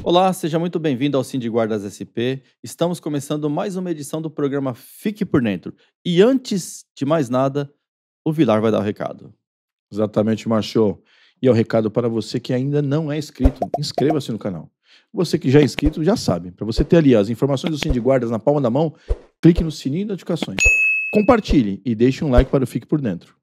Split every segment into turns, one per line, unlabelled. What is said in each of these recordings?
Olá, seja muito bem-vindo ao Cindy Guardas SP. Estamos começando mais uma edição do programa Fique por Dentro. E antes de mais nada, o Vilar vai dar o recado.
Exatamente, Márcio. E é o recado para você que ainda não é inscrito. Inscreva-se no canal. Você que já é inscrito já sabe. Para você ter ali as informações do Cindy Guardas na palma da mão, clique no sininho de notificações. Compartilhe e deixe um like para o Fique por Dentro.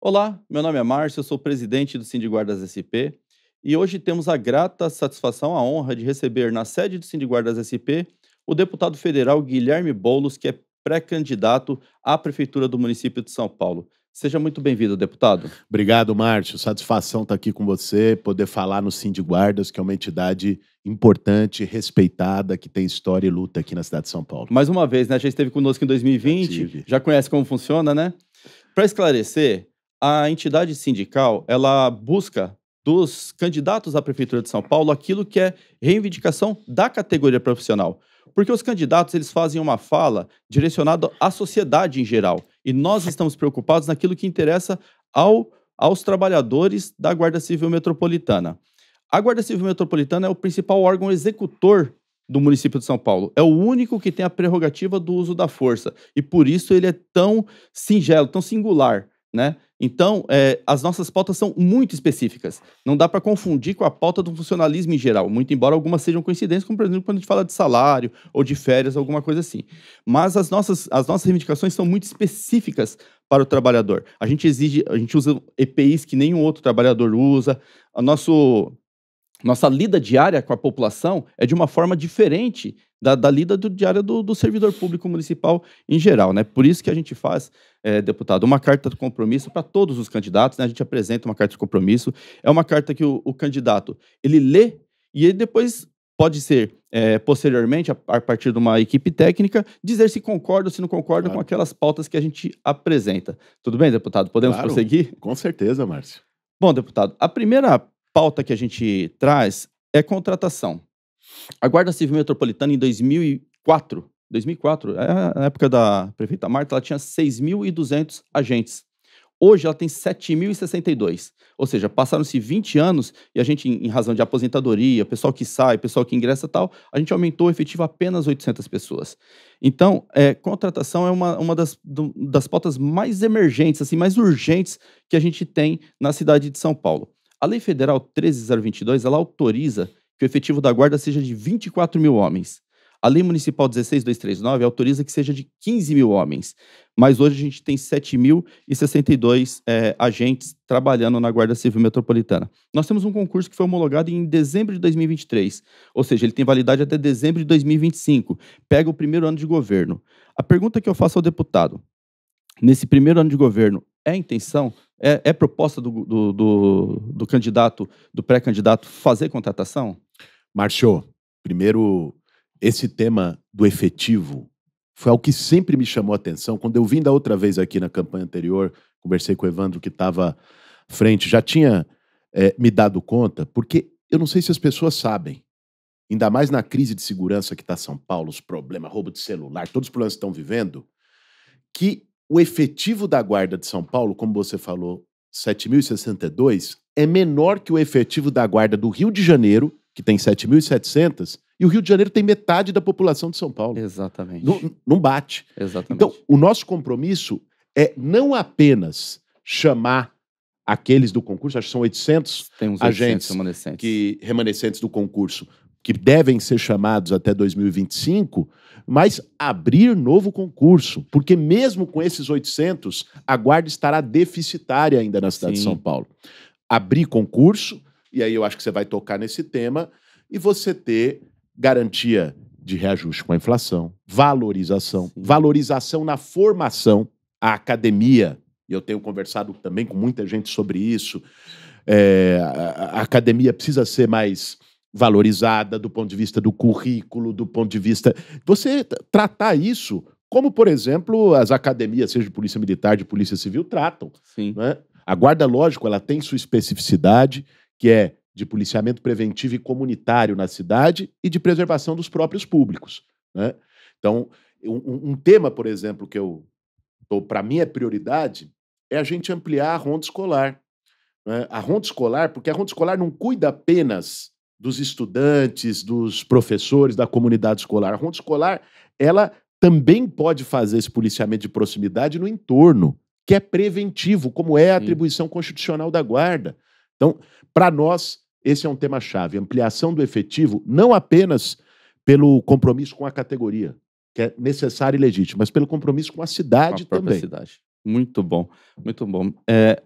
Olá, meu nome é Márcio, eu sou presidente do Cindy Guardas SP e hoje temos a grata satisfação, a honra de receber na sede do Cindy Guardas SP o deputado federal Guilherme Boulos, que é pré-candidato à prefeitura do município de São Paulo. Seja muito bem-vindo, deputado.
Obrigado, Márcio. Satisfação estar aqui com você, poder falar no Cindy Guardas, que é uma entidade importante, respeitada, que tem história e luta aqui na cidade de São Paulo.
Mais uma vez, né? Já esteve conosco em 2020, já conhece como funciona, né? Para esclarecer, a entidade sindical, ela busca dos candidatos à prefeitura de São Paulo aquilo que é reivindicação da categoria profissional. Porque os candidatos, eles fazem uma fala direcionada à sociedade em geral. E nós estamos preocupados naquilo que interessa aos trabalhadores da Guarda Civil Metropolitana. A Guarda Civil Metropolitana é o principal órgão executor do município de São Paulo. É o único que tem a prerrogativa do uso da força. E por isso ele é tão singelo, tão singular, né? Então, as nossas pautas são muito específicas. Não dá para confundir com a pauta do funcionalismo em geral, muito embora algumas sejam coincidências, como por exemplo quando a gente fala de salário ou de férias, alguma coisa assim. Mas as nossas reivindicações são muito específicas para o trabalhador. A gente usa EPIs que nenhum outro trabalhador usa. Nossa lida diária com a população é de uma forma diferente da lida diária do servidor público municipal em geral, né? Por isso que a gente faz, deputado, uma carta de compromisso para todos os candidatos, né? A gente apresenta uma carta de compromisso, é uma carta que o candidato, ele lê e ele depois pode ser, posteriormente, a partir de uma equipe técnica, dizer se concorda ou se não concorda com aquelas pautas que a gente apresenta. Tudo bem, deputado? Podemos prosseguir?
Com certeza, Márcio.
Bom, deputado, a primeira pauta que a gente traz é contratação. A Guarda Civil Metropolitana, em 2004, a época da prefeita Marta, ela tinha 6.200 agentes. Hoje ela tem 7.062. Ou seja, passaram-se 20 anos e a gente, em razão de aposentadoria, pessoal que sai, pessoal que ingressa e tal, a gente aumentou o efetivo a apenas 800 pessoas. Então, contratação é uma das pautas mais emergentes, assim, mais urgentes que a gente tem na cidade de São Paulo. A Lei Federal 13.022, ela autoriza que o efetivo da guarda seja de 24 mil homens. A Lei Municipal 16.239 autoriza que seja de 15 mil homens. Mas hoje a gente tem 7.062 agentes trabalhando na Guarda Civil Metropolitana. Nós temos um concurso que foi homologado em dezembro de 2023. Ou seja, ele tem validade até dezembro de 2025. Pega o primeiro ano de governo. A pergunta que eu faço ao deputado, nesse primeiro ano de governo, é a intenção, é proposta do candidato, do pré-candidato, fazer contratação?
Márcio, primeiro, esse tema do efetivo foi algo que sempre me chamou a atenção. Quando eu vim da outra vez aqui na campanha anterior, conversei com o Evandro, que estava à frente, já tinha me dado conta, porque eu não sei se as pessoas sabem, ainda mais na crise de segurança que está São Paulo, os problemas, roubo de celular, todos os problemas que estão vivendo, que o efetivo da Guarda de São Paulo, como você falou, 7.062, é menor que o efetivo da Guarda do Rio de Janeiro, que tem 7.700, e o Rio de Janeiro tem metade da população de São Paulo.
Exatamente.
Não bate.
Exatamente.
Então, o nosso compromisso é não apenas chamar aqueles do concurso, acho que são 800 agentes remanescentes do concurso, que devem ser chamados até 2025, mas abrir novo concurso, porque mesmo com esses 800, a Guarda estará deficitária ainda na cidade de São Paulo. Abrir concurso, e aí eu acho que você vai tocar nesse tema, e você ter garantia de reajuste com a inflação, valorização na formação, a academia, e eu tenho conversado também com muita gente sobre isso, a academia precisa ser mais valorizada do ponto de vista do currículo, do ponto de vista... Você tratar isso como, por exemplo, as academias, seja de polícia militar, de polícia civil, tratam.
Sim.
Né? A Guarda, lógico, ela tem sua especificidade, que é de policiamento preventivo e comunitário na cidade e de preservação dos próprios públicos. né? Então, um tema, por exemplo, que para mim é prioridade, é a gente ampliar a ronda escolar, né? A ronda escolar, porque a ronda escolar não cuida apenas dos estudantes, dos professores, da comunidade escolar. A ronda escolar, ela também pode fazer esse policiamento de proximidade no entorno, que é preventivo, como é a
Sim.
atribuição constitucional da guarda. Então, para nós, esse é um tema-chave, ampliação do efetivo, não apenas pelo compromisso com a categoria, que é necessário e legítimo, mas pelo compromisso com a
Com a
cidade
própria
também.
cidade. Muito bom, muito bom.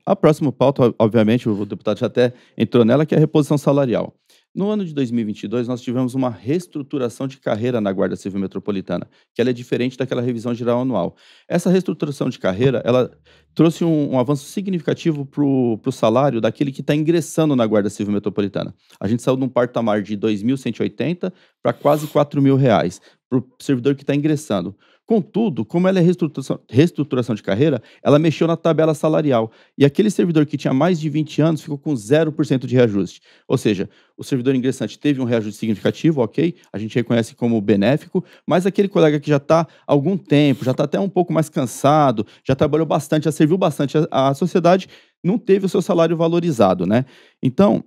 A próxima pauta, obviamente, o deputado já até entrou nela, que é a reposição salarial. No ano de 2022, nós tivemos uma reestruturação de carreira na Guarda Civil Metropolitana, que ela é diferente daquela revisão geral anual. Essa reestruturação de carreira, ela trouxe um avanço significativo para o salário daquele que está ingressando na Guarda Civil Metropolitana. A gente saiu de um patamar de R$ 2.180 para quase R$ 4.000 para o servidor que está ingressando. Contudo, como ela é reestruturação de carreira, ela mexeu na tabela salarial. E aquele servidor que tinha mais de 20 anos ficou com 0% de reajuste. Ou seja, o servidor ingressante teve um reajuste significativo, ok, a gente reconhece como benéfico, mas aquele colega que já está há algum tempo, já está até um pouco mais cansado, já trabalhou bastante, já serviu bastante à sociedade, não teve o seu salário valorizado, né? Então,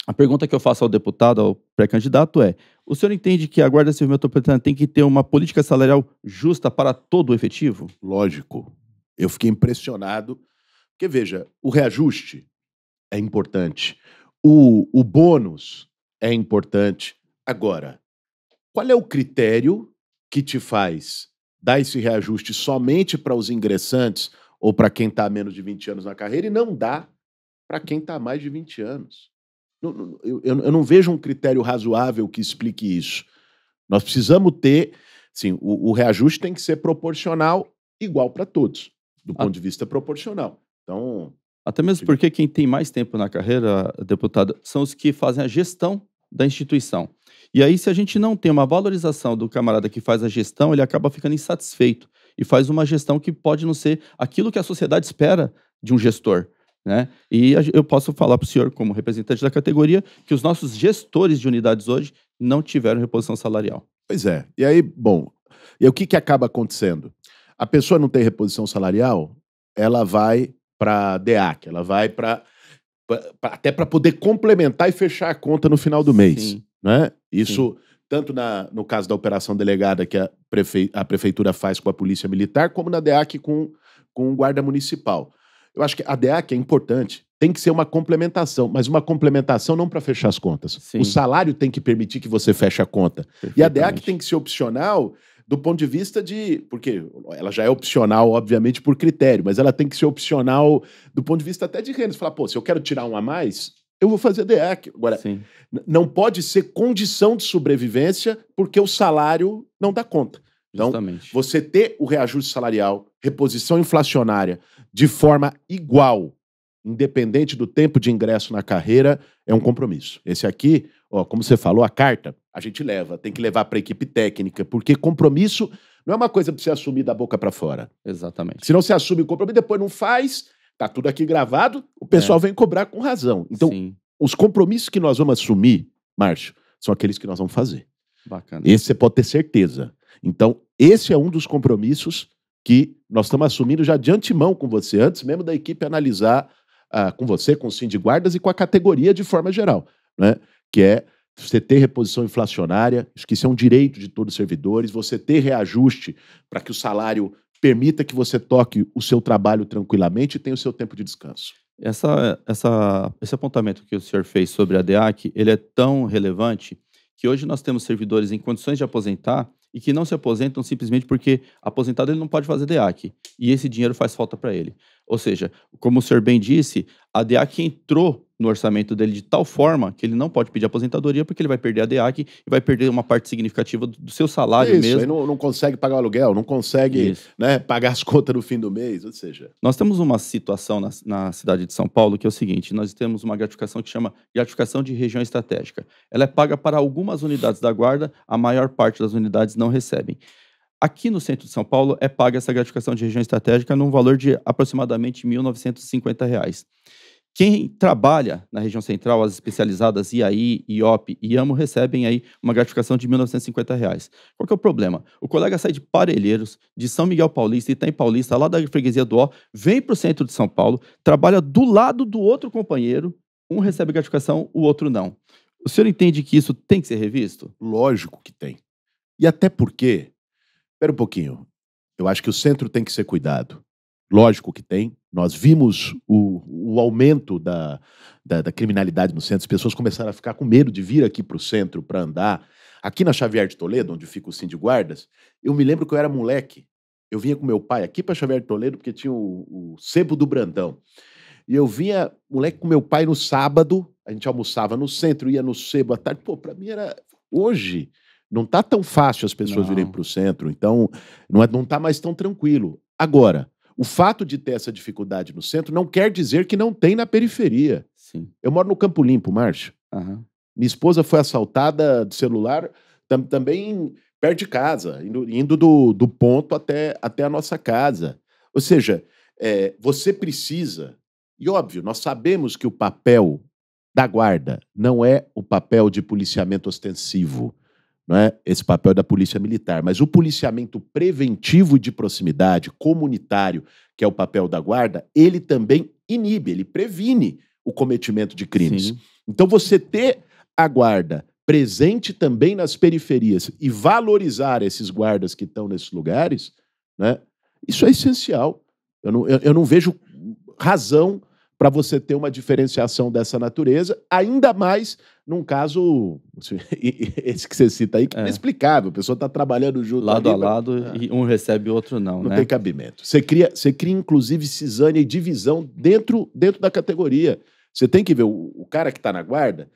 a pergunta que eu faço ao deputado, ao pré-candidato é: o senhor entende que a Guarda Civil Metropolitana tem que ter uma política salarial justa para todo o efetivo?
Lógico. Eu fiquei impressionado, porque veja, o reajuste é importante, o bônus é importante. Agora, qual é o critério que te faz dar esse reajuste somente para os ingressantes ou para quem está há menos de 20 anos na carreira e não dá para quem está há mais de 20 anos? Eu não vejo um critério razoável que explique isso. Nós precisamos ter, sim, o reajuste tem que ser proporcional, igual para todos, do ponto de vista proporcional. Então,
Até mesmo porque quem tem mais tempo na carreira, deputado, são os que fazem a gestão da instituição. E aí, se a gente não tem uma valorização do camarada que faz a gestão, ele acaba ficando insatisfeito e faz uma gestão que pode não ser aquilo que a sociedade espera de um gestor, né? E eu posso falar para o senhor, como representante da categoria, que os nossos gestores de unidades hoje não tiveram reposição salarial.
pois é. E aí, bom, e o que acaba acontecendo? A pessoa não tem reposição salarial, ela vai para DEAC, ela vai até para poder complementar e fechar a conta no final do mês,
Sim.
né? Isso tanto no caso da operação delegada que a prefeitura faz com a polícia militar, como na DEAC com o guarda municipal. Eu acho que a DEAC é importante, tem que ser uma complementação, mas uma complementação não para fechar as contas.
Sim.
O salário tem que permitir que você feche a conta. E a DEAC tem que ser opcional do ponto de vista porque ela já é opcional, obviamente, por critério, mas ela tem que ser opcional do ponto de vista até de renda. Você fala, pô, se eu quero tirar um a mais, eu vou fazer DEAC. Agora,
Sim.
não pode ser condição de sobrevivência porque o salário não dá conta. Então,
Justamente.
você ter o reajuste salarial, reposição inflacionária, de forma igual, independente do tempo de ingresso na carreira, é um compromisso. Esse aqui, ó, como você falou, a carta, a gente leva, tem que levar para a equipe técnica, porque compromisso não é uma coisa para você assumir da boca para fora.
Exatamente.
Se não se assume o compromisso, depois não faz, tá tudo aqui gravado, o pessoal vem cobrar com razão. Então,
Sim.
os compromissos que nós vamos assumir, Márcio, são aqueles que nós vamos fazer.
Bacana.
Esse você pode ter certeza. Então, esse é um dos compromissos que nós estamos assumindo já de antemão com você, antes mesmo da equipe analisar com você, com o Sindiguardas e com a categoria de forma geral, né? Que é você ter reposição inflacionária, acho que isso é um direito de todos os servidores, você ter reajuste para que o salário permita que você toque o seu trabalho tranquilamente e tenha o seu tempo de descanso.
Esse apontamento que o senhor fez sobre a DEAC, ele é tão relevante que hoje nós temos servidores em condições de aposentar e que não se aposentam simplesmente porque aposentado ele não pode fazer DEAC e esse dinheiro faz falta para ele. Ou seja, como o senhor bem disse, a DEAC entrou no orçamento dele de tal forma que ele não pode pedir aposentadoria porque ele vai perder a DEAC e vai perder uma parte significativa do seu salário
Isso,
mesmo.
aí não consegue pagar o aluguel, não consegue, né, pagar as contas no fim do mês, ou seja...
Nós temos uma situação na cidade de São Paulo que é o seguinte: nós temos uma gratificação que chama gratificação de região estratégica. Ela é paga para algumas unidades da guarda, a maior parte das unidades não recebem. Aqui no centro de São Paulo é paga essa gratificação de região estratégica num valor de aproximadamente R$ 1.950. Quem trabalha na região central, as especializadas IAI, IOP e IAMO recebem aí uma gratificação de R$ 1.950. Qual que é o problema? O colega sai de Parelheiros, de São Miguel Paulista, Itaim Paulista, lá da freguesia do Ó, vem para o centro de São Paulo, trabalha do lado do outro companheiro, um recebe gratificação, o outro não. O senhor entende que isso tem que ser revisto?
Lógico que tem. E até porque, espera um pouquinho, eu acho que o centro tem que ser cuidado. Lógico que tem. Nós vimos o aumento da criminalidade no centro. As pessoas começaram a ficar com medo de vir aqui para o centro para andar. Aqui na Xavier de Toledo, onde fica o Sim de Guardas, eu me lembro que eu era moleque. Eu vinha com meu pai aqui para Xavier de Toledo porque tinha o Sebo do Brandão. E eu vinha, moleque, com meu pai no sábado. A gente almoçava no centro, ia no Sebo à tarde. Pô, para mim era... Hoje, não tá tão fácil as pessoas virem para o centro. Então, não tá mais tão tranquilo. Agora... O fato de ter essa dificuldade no centro não quer dizer que não tem na periferia.
Sim.
Eu moro no Campo Limpo, Márcio.
Uhum.
Minha esposa foi assaltada de celular também perto de casa, indo do ponto até a nossa casa. Ou seja, você precisa... E óbvio, nós sabemos que o papel da guarda não é o papel de policiamento ostensivo, não é esse papel da polícia militar, mas o policiamento preventivo e de proximidade, comunitário, que é o papel da guarda, ele também inibe, ele previne o cometimento de crimes.
Sim.
Então você ter a guarda presente também nas periferias e valorizar esses guardas que estão nesses lugares, né, isso é essencial. Eu não vejo razão para você ter uma diferenciação dessa natureza, ainda mais num caso, esse que você cita aí, que é inexplicável. A pessoa está trabalhando junto
lado a lado e um recebe o outro não,
não
né?
tem cabimento. Você cria, inclusive, cisânia e divisão dentro da categoria. Você tem que ver, o cara que está na guarda,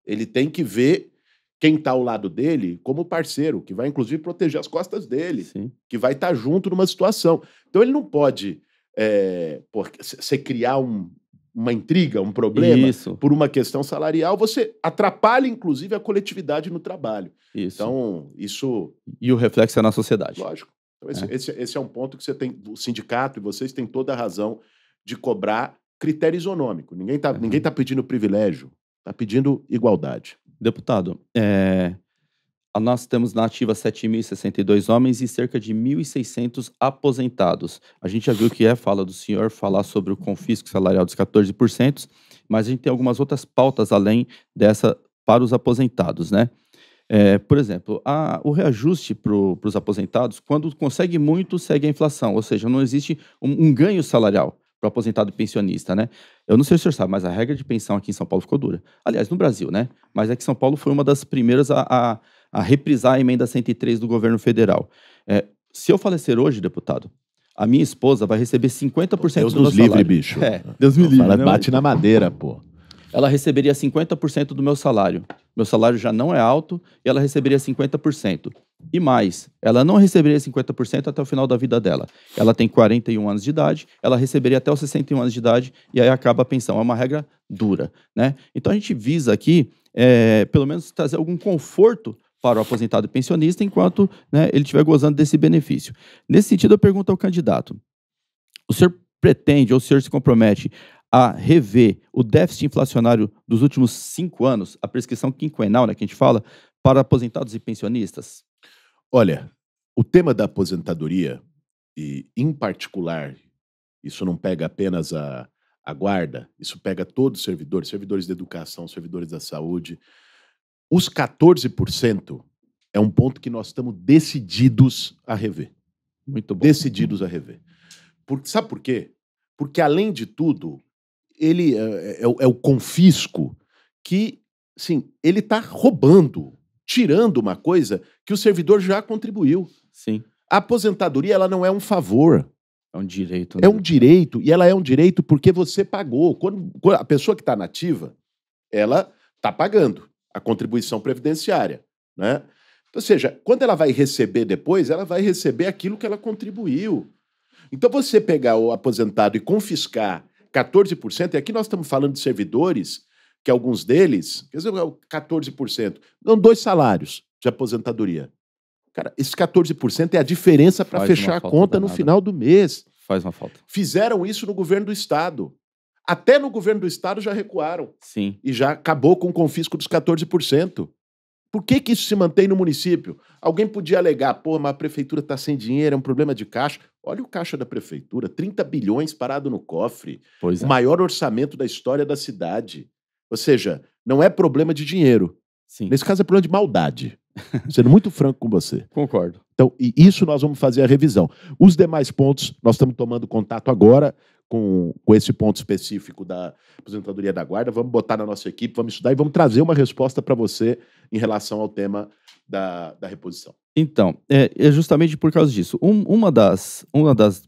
ele tem que ver quem está ao lado dele como parceiro, que vai, inclusive, proteger as costas dele,
Sim.
que vai estar junto numa situação. Então, ele não pode você criar uma intriga, um problema, por uma questão salarial, você atrapalha, inclusive, a coletividade no trabalho.
Isso.
Então, isso...
E o reflexo é na sociedade.
Lógico. Então, esse é um ponto que você tem, o sindicato e vocês têm toda a razão de cobrar critério isonômico. Ninguém tá pedindo privilégio, está pedindo igualdade.
Deputado, nós temos na ativa 7.062 homens e cerca de 1.600 aposentados. A gente já viu que fala do senhor falar sobre o confisco salarial dos 14%, mas a gente tem algumas outras pautas além dessa para os aposentados, né? Por exemplo, o reajuste para os aposentados, quando consegue muito, segue a inflação, ou seja, não existe um ganho salarial para o aposentado e pensionista, né? Eu não sei se o senhor sabe, mas a regra de pensão aqui em São Paulo ficou dura. Aliás, no Brasil, né? Mas é que São Paulo foi uma das primeiras a reprisar a emenda 103 do governo federal. Se eu falecer hoje, deputado, a minha esposa vai receber 50%
Deus
do meu
nos
salário.
livre, bicho.
Deus me livre. Né?
Bate na madeira, pô.
Ela receberia 50% do meu salário. Meu salário já não é alto e ela receberia 50%. E mais, ela não receberia 50% até o final da vida dela. Ela tem 41 anos de idade, ela receberia até os 61 anos de idade e aí acaba a pensão. É uma regra dura, né? Então a gente visa aqui, pelo menos, trazer algum conforto para o aposentado e pensionista enquanto, né, ele estiver gozando desse benefício. Nesse sentido, eu pergunto ao candidato, o senhor pretende ou o senhor se compromete a rever o déficit inflacionário dos últimos 5 anos, a prescrição quinquenal, né, que a gente fala, para aposentados e pensionistas?
Olha, o tema da aposentadoria, e em particular, isso não pega apenas a guarda, isso pega todos os servidores da educação, servidores da saúde. Os 14% é um ponto que nós estamos decididos a rever.
Muito bom.
Decididos a rever. Sabe por quê? Porque, além de tudo, ele é o confisco que, sim, ele está roubando, tirando uma coisa que o servidor já contribuiu.
Sim.
A aposentadoria, ela não é um favor.
É um direito. Né?
É um direito, e ela é um direito porque você pagou. Quando a pessoa que está nativa, ela está pagando a contribuição previdenciária, né? Ou seja, quando ela vai receber depois, ela vai receber aquilo que ela contribuiu. Então, você pegar o aposentado e confiscar 14%, e aqui nós estamos falando de servidores, que alguns deles, quer dizer, 14%, dão 2 salários de aposentadoria. Cara, esse 14% é a diferença para fechar a conta no final do mês.
Faz uma falta.
Fizeram isso no governo do estado. Até no governo do estado já recuaram.
Sim.
E já acabou com o confisco dos 14%. Por que isso se mantém no município? Alguém podia alegar, pô, mas a prefeitura está sem dinheiro, é um problema de caixa. Olha o caixa da prefeitura, 30 bilhões parado no cofre.
Pois é.
O maior orçamento da história da cidade. Ou seja, não é problema de dinheiro.
Sim.
Nesse caso é problema de maldade. Sendo muito franco com você.
Concordo.
Então, e isso nós vamos fazer a revisão. Os demais pontos, nós estamos tomando contato agora com esse ponto específico da aposentadoria da guarda, vamos botar na nossa equipe, vamos estudar e vamos trazer uma resposta para você em relação ao tema da reposição.
Então, é justamente por causa disso. Uma das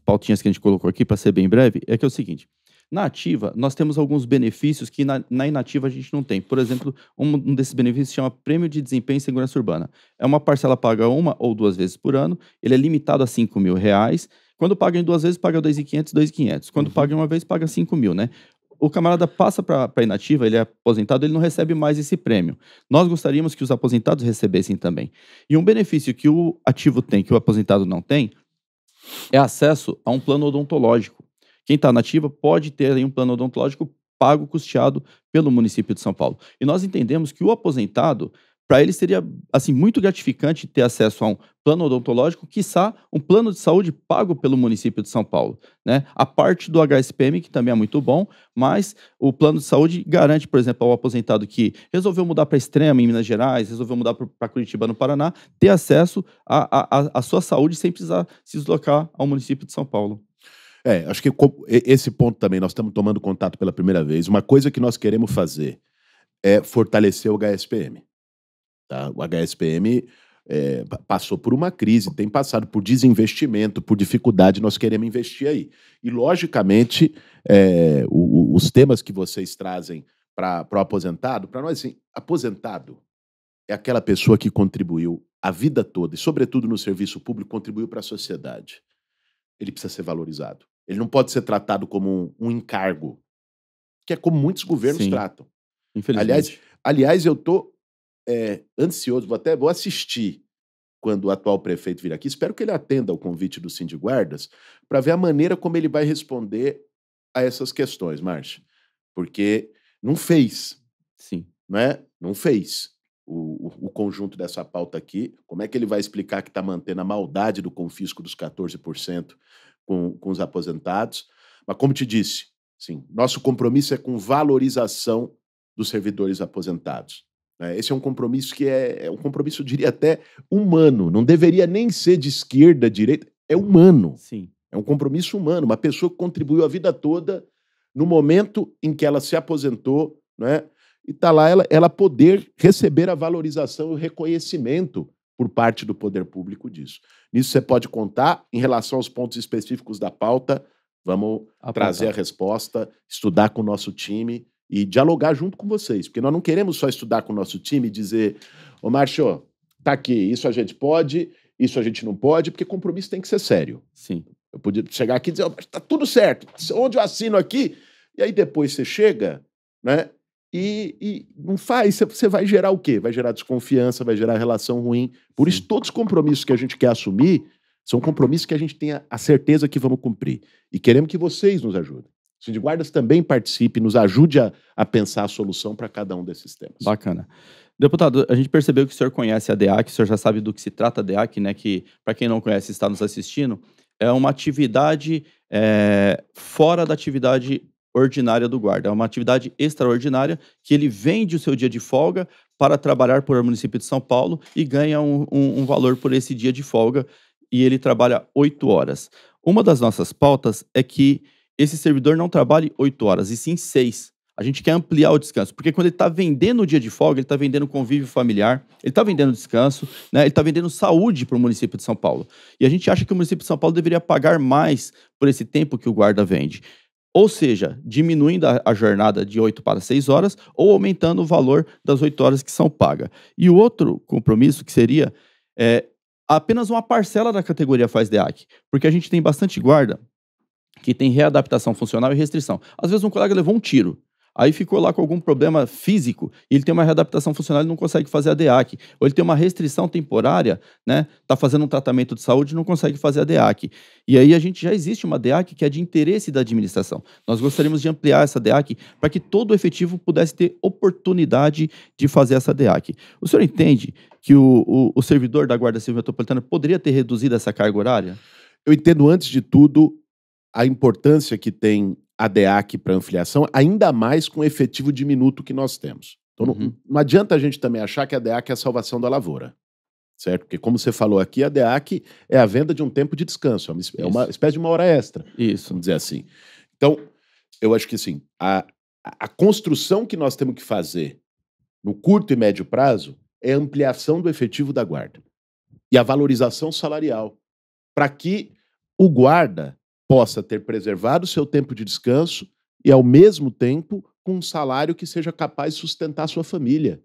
pautinhas que a gente colocou aqui, para ser bem breve, é que é o seguinte: na ativa, nós temos alguns benefícios que na inativa a gente não tem. Por exemplo, um desses benefícios se chama Prêmio de Desempenho em Segurança Urbana. É uma parcela paga 1 ou 2 vezes por ano, ele é limitado a R$5.000. Quando paga em 2 vezes, paga R$2.500, R$2.500. Quando paga em uma vez, paga R$5.000, né? O camarada passa para a inativa, ele é aposentado, ele não recebe mais esse prêmio. Nós gostaríamos que os aposentados recebessem também. E um benefício que o ativo tem, que o aposentado não tem, é acesso a um plano odontológico. Quem está na ativa pode ter aí um plano odontológico pago, custeado pelo município de São Paulo. E nós entendemos que o aposentado, para ele seria assim, muito gratificante ter acesso a um plano odontológico, quiçá um plano de saúde pago pelo município de São Paulo, né? A parte do HSPM, que também é muito bom, mas o plano de saúde garante, por exemplo, ao aposentado que resolveu mudar para Extrema, em Minas Gerais, resolveu mudar para Curitiba, no Paraná, ter acesso à sua saúde sem precisar se deslocar ao município de São Paulo.
Acho que esse ponto também, nós estamos tomando contato pela primeira vez. Uma coisa que nós queremos fazer é fortalecer o HSPM. Tá? O HSPM passou por uma crise, tem passado por desinvestimento, por dificuldade, nós queremos investir aí. E, logicamente, os temas que vocês trazem para o aposentado, para nós, assim, aposentado é aquela pessoa que contribuiu a vida toda, e, sobretudo no serviço público, contribuiu para a sociedade. Ele precisa ser valorizado. Ele não pode ser tratado como um encargo, que é como muitos governos tratam.
Infelizmente.
Aliás, eu estou ansioso, vou assistir quando o atual prefeito vir aqui, espero que ele atenda ao convite do Sindiguardas para ver a maneira como ele vai responder a essas questões, Márcia. Porque não fez.
Sim.
Não fez o conjunto dessa pauta aqui. Como é que ele vai explicar que está mantendo a maldade do confisco dos 14% com os aposentados? Mas, como te disse, sim, nosso compromisso é com valorização dos servidores aposentados. Esse é um compromisso que é um compromisso, eu diria até, humano. Não deveria nem ser de esquerda, direita. É humano.
Sim.
É um compromisso humano. Uma pessoa que contribuiu a vida toda no momento em que ela se aposentou, e está lá ela poder receber a valorização e o reconhecimento por parte do poder público disso. Nisso você pode contar. Em relação aos pontos específicos da pauta, vamos trazer a resposta, estudar com o nosso time e dialogar junto com vocês, porque nós não queremos só estudar com o nosso time e dizer, ô Márcio, tá aqui, isso a gente pode, isso a gente não pode, porque compromisso tem que ser sério.
Sim. Eu
podia chegar aqui e dizer, tá tudo certo, onde eu assino aqui? E aí depois você chega, e não faz, você vai gerar o quê? Vai gerar desconfiança, vai gerar relação ruim. Por isso, todos os compromissos que a gente quer assumir são compromissos que a gente tenha a certeza que vamos cumprir. E queremos que vocês nos ajudem. O Sindiguardas também participe, nos ajude a pensar a solução para cada um desses temas.
Bacana. Deputado, a gente percebeu que o senhor conhece a DEAC, o senhor já sabe do que se trata a DEAC, que, para quem não conhece, está nos assistindo, é uma atividade fora da atividade ordinária do guarda. É uma atividade extraordinária que ele vende o seu dia de folga para trabalhar por o município de São Paulo e ganha um valor por esse dia de folga, e ele trabalha 8 horas. Uma das nossas pautas é que esse servidor não trabalhe 8 horas, e sim 6. A gente quer ampliar o descanso, porque quando ele está vendendo o dia de folga, ele está vendendo convívio familiar, ele está vendendo descanso, ele está vendendo saúde para o município de São Paulo. E a gente acha que o município de São Paulo deveria pagar mais por esse tempo que o guarda vende. Ou seja, diminuindo a jornada de 8 para 6 horas ou aumentando o valor das 8 horas que são pagas. E o outro compromisso que seria apenas uma parcela da categoria faz DEAC, porque a gente tem bastante guarda que tem readaptação funcional e restrição. Às vezes um colega levou um tiro. Aí ficou lá com algum problema físico, e ele tem uma readaptação funcional e não consegue fazer a DEAC. Ou ele tem uma restrição temporária, né? Tá fazendo um tratamento de saúde e não consegue fazer a DEAC. E aí já existe uma DEAC que é de interesse da administração. Nós gostaríamos de ampliar essa DEAC para que todo o efetivo pudesse ter oportunidade de fazer essa DEAC. O senhor entende que o servidor da Guarda Civil Metropolitana poderia ter reduzido essa carga horária?
Eu entendo, antes de tudo, a importância que tem a DEAC para ampliação, ainda mais com o efetivo diminuto que nós temos. Então, não adianta a gente também achar que a DEAC é a salvação da lavoura, certo? Porque, como você falou aqui, a DEAC é a venda de um tempo de descanso, é uma espécie de uma hora extra, vamos dizer assim. Então, eu acho que assim, a construção que nós temos que fazer no curto e médio prazo é a ampliação do efetivo da guarda e a valorização salarial, para que o guarda possa ter preservado o seu tempo de descanso e, ao mesmo tempo, com um salário que seja capaz de sustentar a sua família.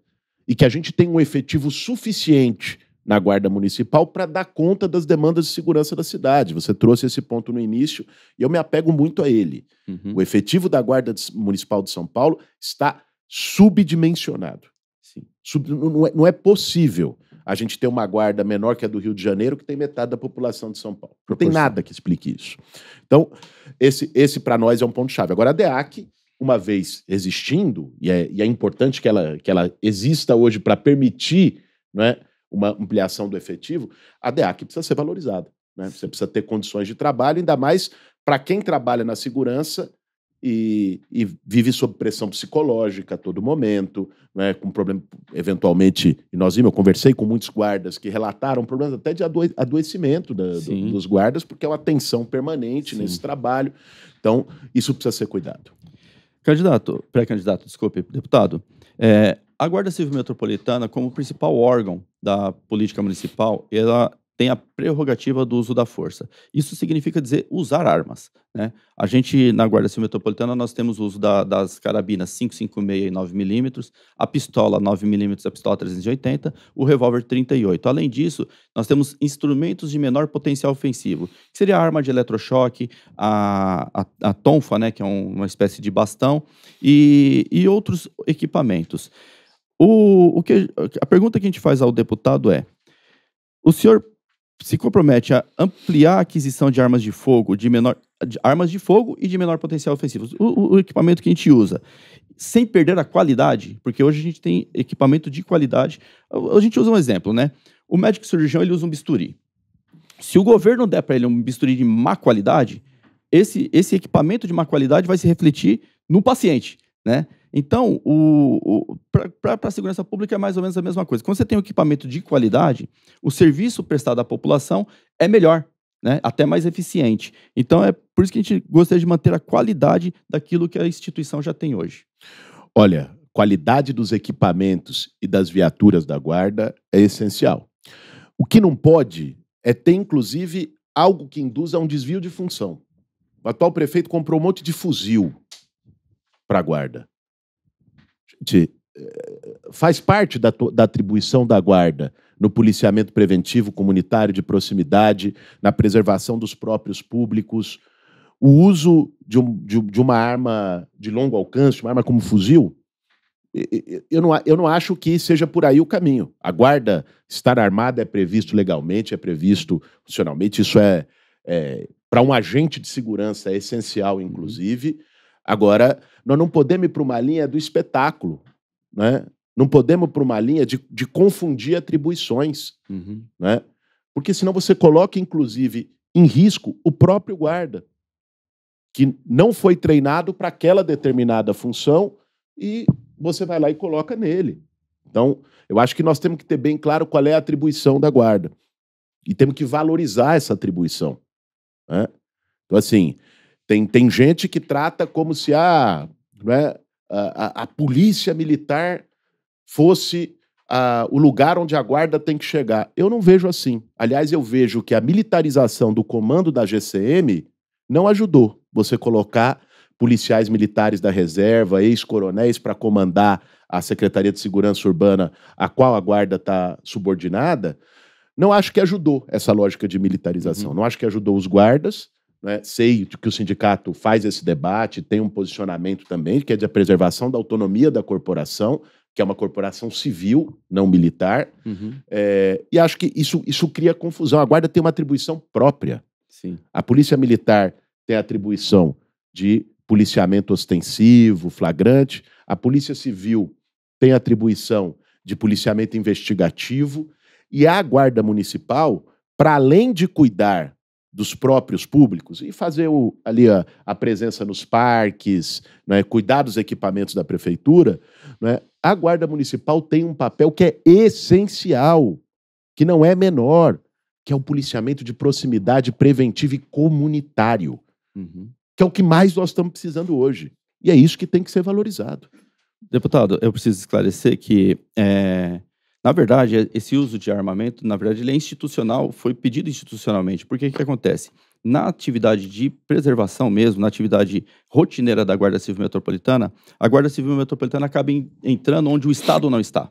E que a gente tenha um efetivo suficiente na Guarda Municipal para dar conta das demandas de segurança da cidade. Você trouxe esse ponto no início e eu me apego muito a ele. O efetivo da Guarda Municipal de São Paulo está subdimensionado.
Sim.
Não é possível a gente ter uma guarda menor que a do Rio de Janeiro, que tem metade da população de São Paulo. Não tem nada que explique isso. Então, esse para nós é um ponto-chave. Agora, a DEAC, uma vez existindo, e é importante que ela exista hoje para permitir, não é, uma ampliação do efetivo, a DEAC precisa ser valorizada, né? Você precisa ter condições de trabalho, ainda mais para quem trabalha na segurança e vive sob pressão psicológica a todo momento, né, com problema, eventualmente, e eu conversei com muitos guardas que relataram problemas até de adoecimento dos guardas, porque é uma tensão permanente nesse trabalho. Então, isso precisa ser cuidado.
Pré-candidato, desculpe, deputado, a Guarda Civil Metropolitana, como principal órgão da política municipal, ela tem a prerrogativa do uso da força. Isso significa dizer usar armas, né? A gente, na Guarda Civil Metropolitana, nós temos o uso das carabinas 5,56 e 9mm, a pistola 9mm, a pistola 380, o revólver 38. Além disso, nós temos instrumentos de menor potencial ofensivo, que seria a arma de eletrochoque, a tonfa, né, que é uma espécie de bastão, e outros equipamentos. A pergunta que a gente faz ao deputado é: o senhor se compromete a ampliar a aquisição de armas de fogo e de menor potencial ofensivo, o equipamento que a gente usa, sem perder a qualidade? Porque hoje a gente tem equipamento de qualidade. A gente usa um exemplo, né? O médico cirurgião, ele usa um bisturi. Se o governo der para ele um bisturi de má qualidade, esse equipamento de má qualidade vai se refletir no paciente, né? Então, para a segurança pública é mais ou menos a mesma coisa. Quando você tem um equipamento de qualidade, o serviço prestado à população é melhor, né? Até mais eficiente. Então, é por isso que a gente gostaria de manter a qualidade daquilo que a instituição já tem hoje.
Olha, qualidade dos equipamentos e das viaturas da guarda é essencial. O que não pode é ter, inclusive, algo que induza a um desvio de função. O atual prefeito comprou um monte de fuzil para a guarda. Faz parte da atribuição da guarda no policiamento preventivo comunitário de proximidade, na preservação dos próprios públicos. O uso de uma arma de longo alcance, uma arma como fuzil, eu não acho que seja por aí o caminho. A guarda estar armada é previsto legalmente, é previsto funcionalmente. Isso para um agente de segurança é essencial, inclusive. Agora, nós não podemos ir para uma linha do espetáculo, né? Não podemos ir para uma linha de confundir atribuições, né? Porque senão você coloca, inclusive, em risco o próprio guarda, que não foi treinado para aquela determinada função, e você vai lá e coloca nele. Então, eu acho que nós temos que ter bem claro qual é a atribuição da guarda. E temos que valorizar essa atribuição, né? Então, assim, tem gente que trata como se a polícia militar fosse o lugar onde a guarda tem que chegar. Eu não vejo assim. Aliás, eu vejo que a militarização do comando da GCM não ajudou você colocar policiais militares da reserva, ex-coronéis, para comandar a Secretaria de Segurança Urbana, a qual a guarda está subordinada. Não acho que ajudou essa lógica de militarização. Não acho que ajudou os guardas, né? Sei que o sindicato faz esse debate, tem um posicionamento também, que é de a preservação da autonomia da corporação, que é uma corporação civil, não militar. E acho que isso cria confusão. A Guarda tem uma atribuição própria.
Sim.
A Polícia Militar tem a atribuição de policiamento ostensivo, flagrante. A Polícia Civil tem a atribuição de policiamento investigativo. E a Guarda Municipal, para além de cuidar dos próprios públicos e fazer a presença nos parques, né, cuidar dos equipamentos da prefeitura, né, a Guarda Municipal tem um papel que é essencial, que não é menor, que é o policiamento de proximidade preventivo e comunitário, que é o que mais nós estamos precisando hoje. E é isso que tem que ser valorizado.
Deputado, eu preciso esclarecer que, na verdade, esse uso de armamento, na verdade, ele é institucional, foi pedido institucionalmente. Porque que acontece? Na atividade de preservação mesmo, na atividade rotineira da Guarda Civil Metropolitana, a Guarda Civil Metropolitana acaba entrando onde o Estado não está.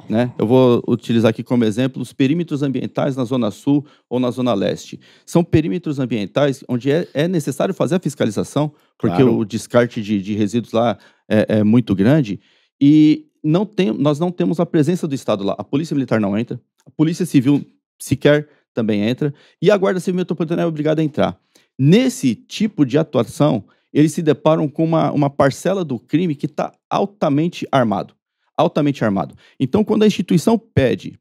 Né? Eu vou utilizar aqui como exemplo os perímetros ambientais na Zona Sul ou na Zona Leste. São perímetros ambientais onde é necessário fazer a fiscalização, porque
Claro.
o descarte de resíduos lá é muito grande, e nós não temos a presença do Estado lá. A Polícia Militar não entra, a Polícia Civil sequer também entra, e a Guarda Civil Metropolitana é obrigada a entrar. Nesse tipo de atuação, eles se deparam com uma parcela do crime que está altamente armado. Altamente armado. Então, quando a instituição pede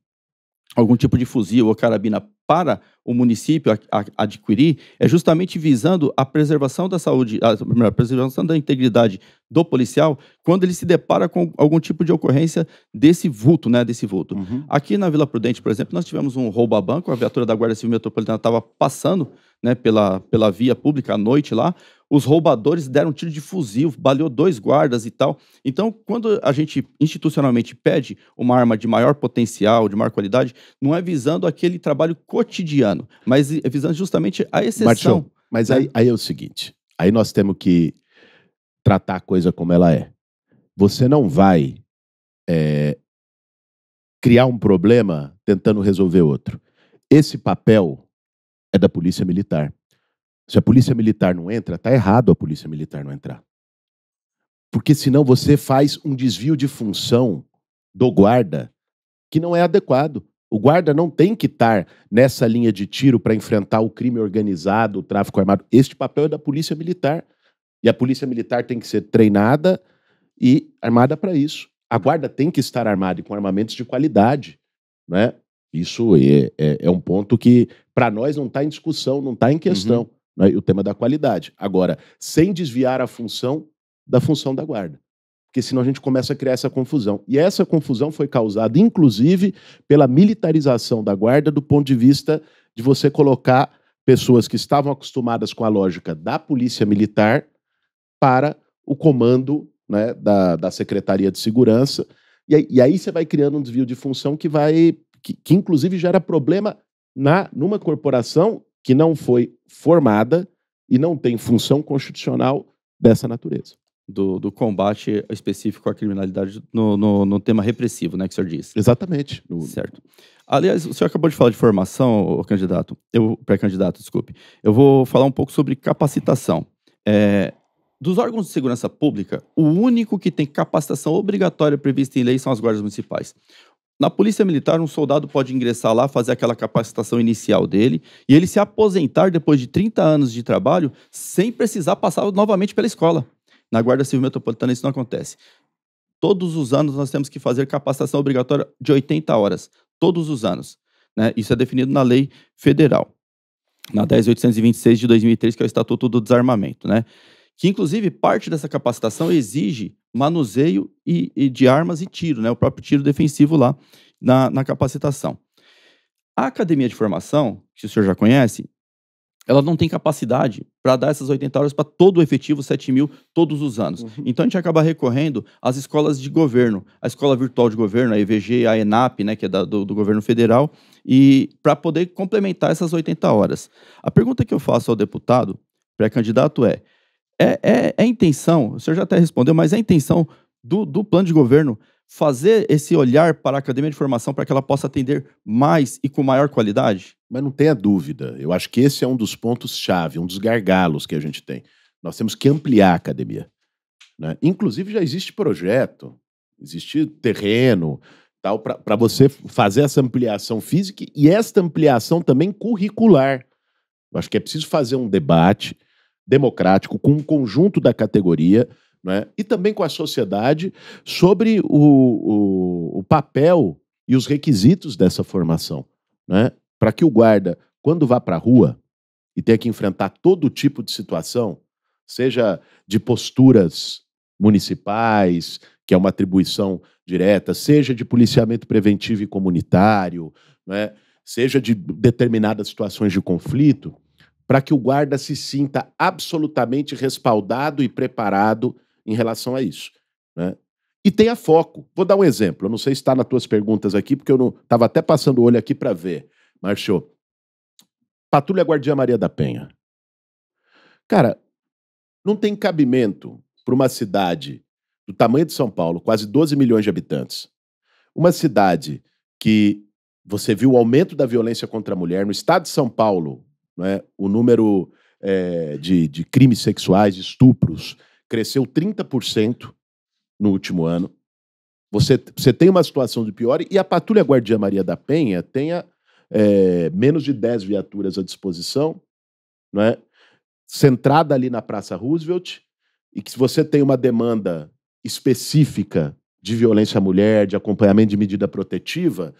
algum tipo de fuzil ou carabina para o município adquirir, é justamente visando a preservação da saúde, a preservação da integridade do policial, quando ele se depara com algum tipo de ocorrência desse vulto, né, desse vulto. Aqui na Vila Prudente, por exemplo, nós tivemos um roubo a banco, a viatura da Guarda Civil Metropolitana estava passando, né, pela via pública à noite lá, os roubadores deram um tiro de fuzil, baleou 2 guardas e tal. Então, quando a gente institucionalmente pede uma arma de maior potencial, de maior qualidade, não é visando aquele trabalho cotidiano, mas é visando justamente a exceção.
Martião, mas
né?
aí é o seguinte, aí nós temos que tratar a coisa como ela é. Você não vai criar um problema tentando resolver outro. Esse papel é da Polícia Militar. Se a Polícia Militar não entra, está errado a Polícia Militar não entrar. Porque senão você faz um desvio de função do guarda que não é adequado. O guarda não tem que estar nessa linha de tiro para enfrentar o crime organizado, o tráfico armado. Este papel é da Polícia Militar. E a Polícia Militar tem que ser treinada e armada para isso. A guarda tem que estar armada e com armamentos de qualidade, né? Isso é um ponto que, para nós, não está em discussão, não está em questão. Né? O tema da qualidade. Agora, sem desviar a função da guarda. Porque senão a gente começa a criar essa confusão. E essa confusão foi causada, inclusive, pela militarização da guarda do ponto de vista de você colocar pessoas que estavam acostumadas com a lógica da polícia militar para o comando, né, da Secretaria de Segurança. E aí você vai criando um desvio de função que inclusive gera problema numa corporação que não foi formada e não tem função constitucional dessa natureza.
Do combate específico à criminalidade no tema repressivo, né, que o senhor disse.
Exatamente.
Certo. Aliás, o senhor acabou de falar de formação, pré-candidato, desculpe. Eu vou falar um pouco sobre capacitação. Dos órgãos de segurança pública, o único que tem capacitação obrigatória prevista em lei são as guardas municipais. Na Polícia Militar, um soldado pode ingressar lá, fazer aquela capacitação inicial dele, e ele se aposentar depois de 30 anos de trabalho, sem precisar passar novamente pela escola. Na Guarda Civil Metropolitana isso não acontece. Todos os anos nós temos que fazer capacitação obrigatória de 80 horas. Todos os anos. Né? Isso é definido na lei federal. Na 10.826 de 2003, que é o Estatuto do Desarmamento. Né? Que, inclusive, parte dessa capacitação exige manuseio de armas e tiro. Né? O próprio tiro defensivo lá na capacitação. A Academia de Formação, que o senhor já conhece, ela não tem capacidade para dar essas 80 horas para todo o efetivo, 7 mil, todos os anos. Então, a gente acaba recorrendo às escolas de governo, a Escola Virtual de Governo, a EVG, a ENAP, né, que é do governo federal, e para poder complementar essas 80 horas. A pergunta que eu faço ao deputado, pré-candidato, é a intenção, o senhor já até respondeu, mas é a intenção do plano de governo fazer esse olhar para a academia de formação para que ela possa atender mais e com maior qualidade?
Mas não tenha dúvida, eu acho que esse é um dos pontos-chave, um dos gargalos que a gente tem. Nós temos que ampliar a academia, né? Inclusive já existe projeto, existe terreno, tal, para você fazer essa ampliação física e esta ampliação também curricular. Eu acho que é preciso fazer um debate democrático com um conjunto da categoria, né, e também com a sociedade sobre o papel e os requisitos dessa formação, né, para que o guarda, quando vá para a rua e tenha que enfrentar todo tipo de situação, seja de posturas municipais, que é uma atribuição direta, seja de policiamento preventivo e comunitário, né, seja de determinadas situações de conflito, para que o guarda se sinta absolutamente respaldado e preparado em relação a isso, né? E tenha foco. Vou dar um exemplo. Eu não sei se está nas tuas perguntas aqui, porque eu não estava até passando o olho aqui para ver. Márcio, Patrulha Guardia Maria da Penha. Cara, não tem cabimento para uma cidade do tamanho de São Paulo, quase 12 milhões de habitantes, uma cidade que você viu o aumento da violência contra a mulher. No estado de São Paulo, né, o número de crimes sexuais, de estupros, cresceu 30% no último ano. Você tem uma situação de pior e a Patrulha Guardia Maria da Penha tenha menos de 10 viaturas à disposição, né, centrada ali na Praça Roosevelt, e que se você tem uma demanda específica de violência à mulher, de acompanhamento de medida protetiva,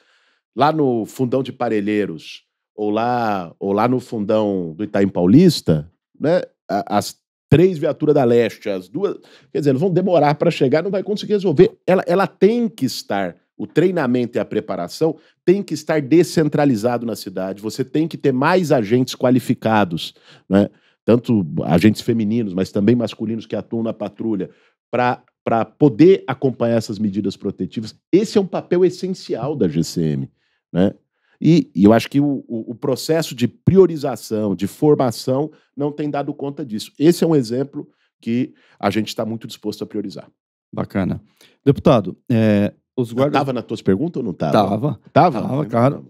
lá no Fundão de Parelheiros ou lá no Fundão do Itaim Paulista, né, as 3 viaturas da Leste, as 2, quer dizer, eles vão demorar para chegar, não vai conseguir resolver. Ela tem que estar, o treinamento e a preparação tem que estar descentralizado na cidade. Você tem que ter mais agentes qualificados, né, tanto agentes femininos, mas também masculinos que atuam na patrulha, para poder acompanhar essas medidas protetivas. Esse é um papel essencial da GCM, né? E eu acho que o processo de priorização, de formação, não tem dado conta disso. Esse é um exemplo que a gente está muito disposto a priorizar.
Bacana. Deputado, os guardas...
Estava nas tuas perguntas ou não estava?
Estava, claro.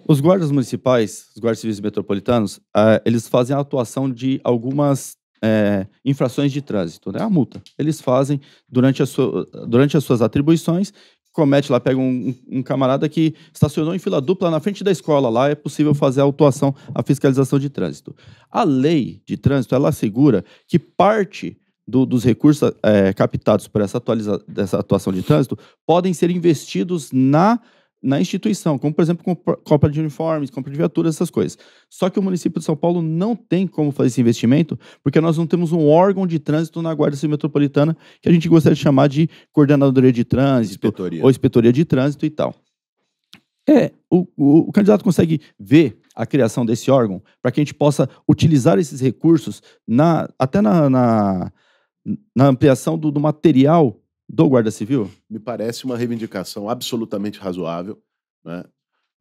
Os guardas municipais, os guardas civis metropolitanos, eles fazem a atuação de algumas infrações de trânsito, né? A multa. Eles fazem durante as suas atribuições. Comete lá, pega um camarada que estacionou em fila dupla na frente da escola, lá é possível fazer a autuação, a fiscalização de trânsito. A lei de trânsito, ela assegura que parte dos recursos captados por essa atuação de trânsito podem ser investidos na instituição, como, por exemplo, compra de uniformes, compra de viaturas, essas coisas. Só que o município de São Paulo não tem como fazer esse investimento, porque nós não temos um órgão de trânsito na Guarda Civil Metropolitana, que a gente gostaria de chamar de Coordenadoria de Trânsito, ou Inspetoria de Trânsito e tal. O candidato consegue ver a criação desse órgão para que a gente possa utilizar esses recursos até na ampliação do material do Guarda Civil?
Me parece uma reivindicação absolutamente razoável, né?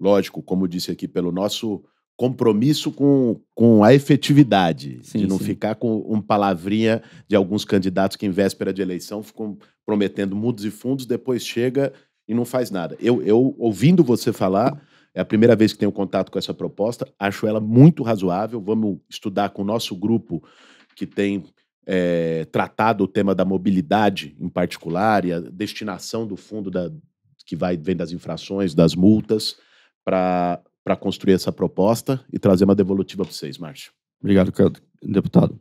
Lógico, como disse aqui, pelo nosso compromisso com a efetividade, de não ficar com uma palavrinha de alguns candidatos que em véspera de eleição ficam prometendo mundos e fundos, depois chega e não faz nada. Eu ouvindo você falar, é a primeira vez que tenho contato com essa proposta, acho ela muito razoável. Vamos estudar com o nosso grupo que tem tratado o tema da mobilidade em particular e a destinação do fundo que vem das infrações, das multas, para construir essa proposta e trazer uma devolutiva para vocês, Márcio.
Obrigado, deputado.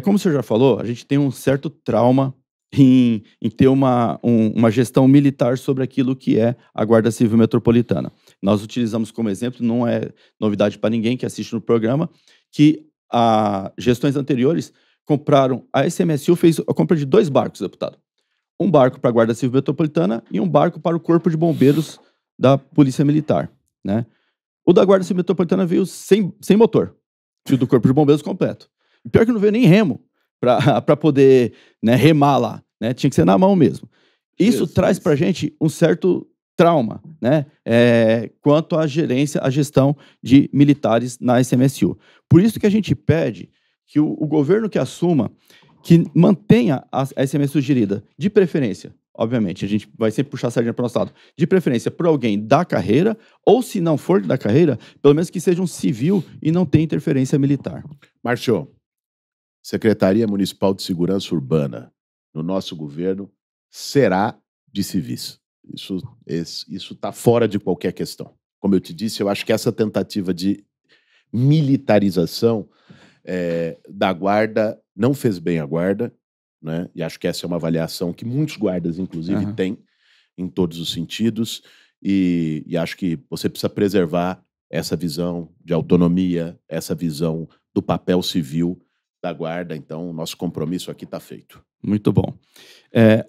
Como o senhor já falou, a gente tem um certo trauma em ter uma gestão militar sobre aquilo que é a Guarda Civil Metropolitana. Nós utilizamos como exemplo, não é novidade para ninguém que assiste no programa, que gestões anteriores compraram, a SMSU fez a compra de 2 barcos, deputado. Um barco para a Guarda Civil Metropolitana e um barco para o Corpo de Bombeiros da Polícia Militar, né? O da Guarda Civil Metropolitana veio sem motor, e o do Corpo de Bombeiros completo. E pior que não veio nem remo para poder, né, remar lá, né? Tinha que ser na mão mesmo. Isso traz para a gente um certo trauma, né? Quanto à à gestão de militares na SMSU. Por isso que a gente pede que o governo que assuma, que mantenha a SMSU gerida, de preferência, obviamente, a gente vai sempre puxar a sardinha para o nosso lado. De preferência por alguém da carreira, ou se não for da carreira, pelo menos que seja um civil e não tenha interferência militar.
Márcio, Secretaria Municipal de Segurança Urbana, no nosso governo, será de civis. Isso está fora de qualquer questão. Como eu te disse, eu acho que essa tentativa de militarização da guarda não fez bem à guarda, né? E acho que essa é uma avaliação que muitos guardas, inclusive, têm em todos os sentidos, e acho que você precisa preservar essa visão de autonomia, essa visão do papel civil da guarda. Então, o nosso compromisso aqui está feito.
Muito bom.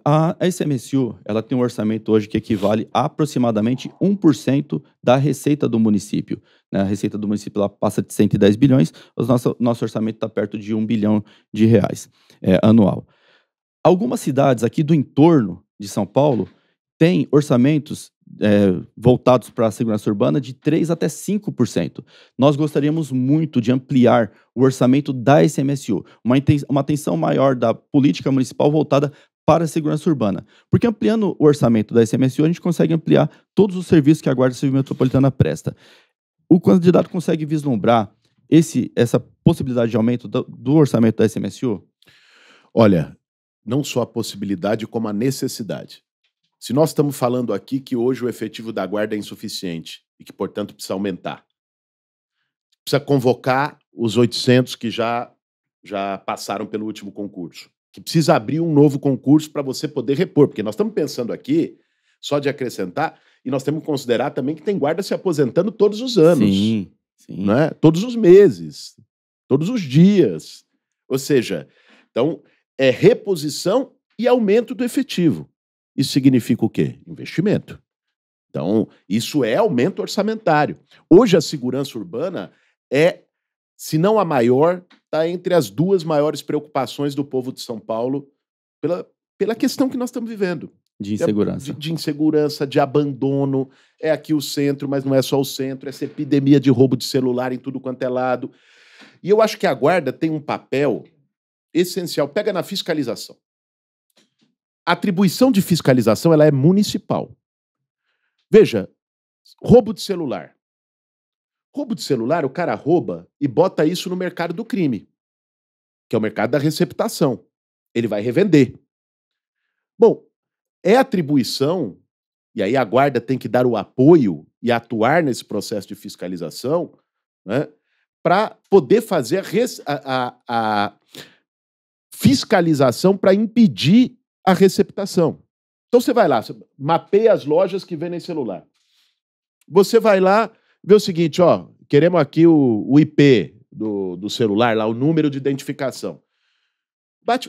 A ICMSU, ela tem um orçamento hoje que equivale a aproximadamente 1% da receita do município. Né? A receita do município ela passa de 110 bilhões, nosso orçamento está perto de R$1 bilhão anual. Algumas cidades aqui do entorno de São Paulo têm orçamentos voltados para a segurança urbana de 3% até 5%. Nós gostaríamos muito de ampliar o orçamento da ICMSU, uma atenção maior da política municipal voltada para a segurança urbana. Porque ampliando o orçamento da ICMSU, a gente consegue ampliar todos os serviços que a Guarda Civil Metropolitana presta. O candidato consegue vislumbrar essa possibilidade de aumento do orçamento da ICMSU?
Olha, não só a possibilidade, como a necessidade. Se nós estamos falando aqui que hoje o efetivo da guarda é insuficiente e que, portanto, precisa aumentar, precisa convocar os 800 que já passaram pelo último concurso, que precisa abrir um novo concurso para você poder repor, porque nós estamos pensando aqui só de acrescentar, e nós temos que considerar também que tem guarda se aposentando todos os anos.
Sim.
Né? Todos os meses, todos os dias. Ou seja, então, é reposição e aumento do efetivo. Isso significa o quê? Investimento. Então, isso é aumento orçamentário. Hoje, a segurança urbana se não a maior, está entre as duas maiores preocupações do povo de São Paulo pela questão que nós estamos vivendo.
De insegurança.
De insegurança, de abandono. É aqui o centro, mas não é só o centro. Essa epidemia de roubo de celular em tudo quanto é lado. E eu acho que a guarda tem um papel essencial. Pega na fiscalização. A atribuição de fiscalização ela é municipal. Veja, roubo de celular. Roubo de celular, o cara rouba e bota isso no mercado do crime, que é o mercado da receptação. Ele vai revender. Bom, é atribuição, e aí a guarda tem que dar o apoio e atuar nesse processo de fiscalização, né, para poder fazer a fiscalização para impedir a receptação. Então você vai lá, você mapeia as lojas que vendem celular. Você vai lá, vê o seguinte, ó, queremos aqui o IP do celular, lá, o número de identificação.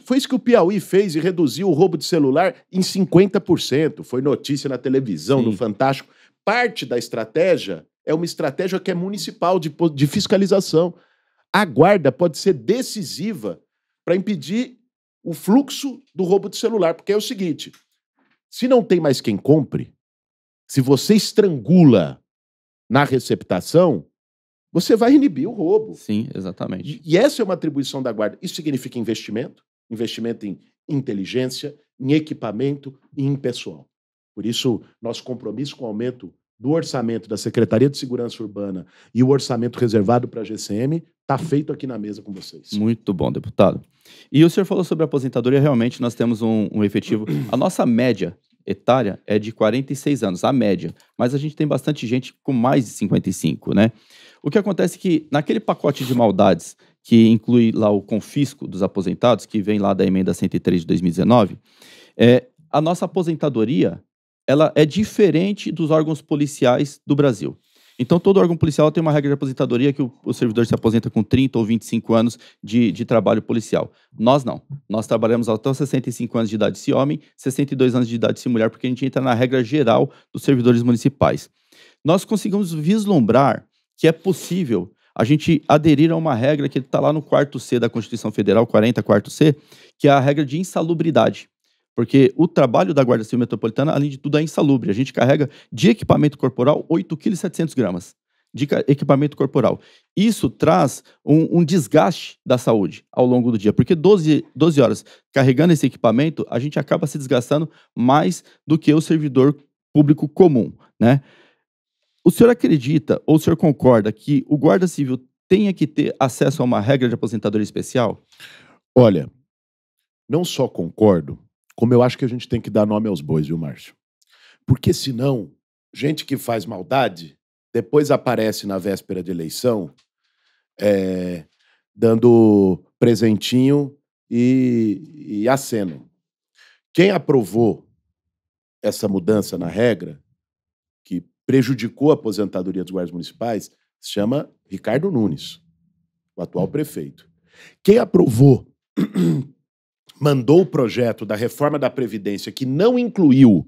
Foi isso que o Piauí fez e reduziu o roubo de celular em 50%. Foi notícia na televisão,
Sim.
no Fantástico. Parte da estratégia é uma estratégia que é municipal, de fiscalização. A guarda pode ser decisiva para impedir o fluxo do roubo de celular, porque é o seguinte, se não tem mais quem compre, se você estrangula na receptação, você vai inibir o roubo.
Sim, exatamente.
E essa é uma atribuição da guarda. Isso significa investimento em inteligência, em equipamento e em pessoal. Por isso, nosso compromisso com o aumento do orçamento da Secretaria de Segurança Urbana e o orçamento reservado para a GCM está feito aqui na mesa com vocês.
Muito bom, deputado. E o senhor falou sobre a aposentadoria, realmente nós temos um efetivo. A nossa média etária é de 46 anos, a média. Mas a gente tem bastante gente com mais de 55, né? O que acontece é que naquele pacote de maldades que inclui lá o confisco dos aposentados, que vem lá da emenda 103 de 2019, a nossa aposentadoria ela é diferente dos órgãos policiais do Brasil. Então, todo órgão policial tem uma regra de aposentadoria que o servidor se aposenta com 30 ou 25 anos de trabalho policial. Nós não. Nós trabalhamos até os 65 anos de idade se homem, 62 anos de idade se mulher, porque a gente entra na regra geral dos servidores municipais. Nós conseguimos vislumbrar que é possível a gente aderir a uma regra que está lá no 4º C da Constituição Federal, 40, 4º C, que é a regra de insalubridade. Porque o trabalho da Guarda Civil Metropolitana, além de tudo, é insalubre. A gente carrega de equipamento corporal 8,7 kg. de equipamento corporal. Isso traz um desgaste da saúde ao longo do dia, porque 12 horas carregando esse equipamento, a gente acaba se desgastando mais do que o servidor público comum, né? O senhor acredita, ou o senhor concorda, que o guarda civil tenha que ter acesso a uma regra de aposentadoria especial?
Olha, não só concordo, como eu acho que a gente tem que dar nome aos bois, viu, Márcio? Porque senão, gente que faz maldade, depois aparece na véspera de eleição, dando presentinho e aceno. Quem aprovou essa mudança na regra, que prejudicou a aposentadoria dos guardas municipais, se chama Ricardo Nunes, o atual prefeito. Quem aprovou, mandou o projeto da reforma da Previdência que não incluiu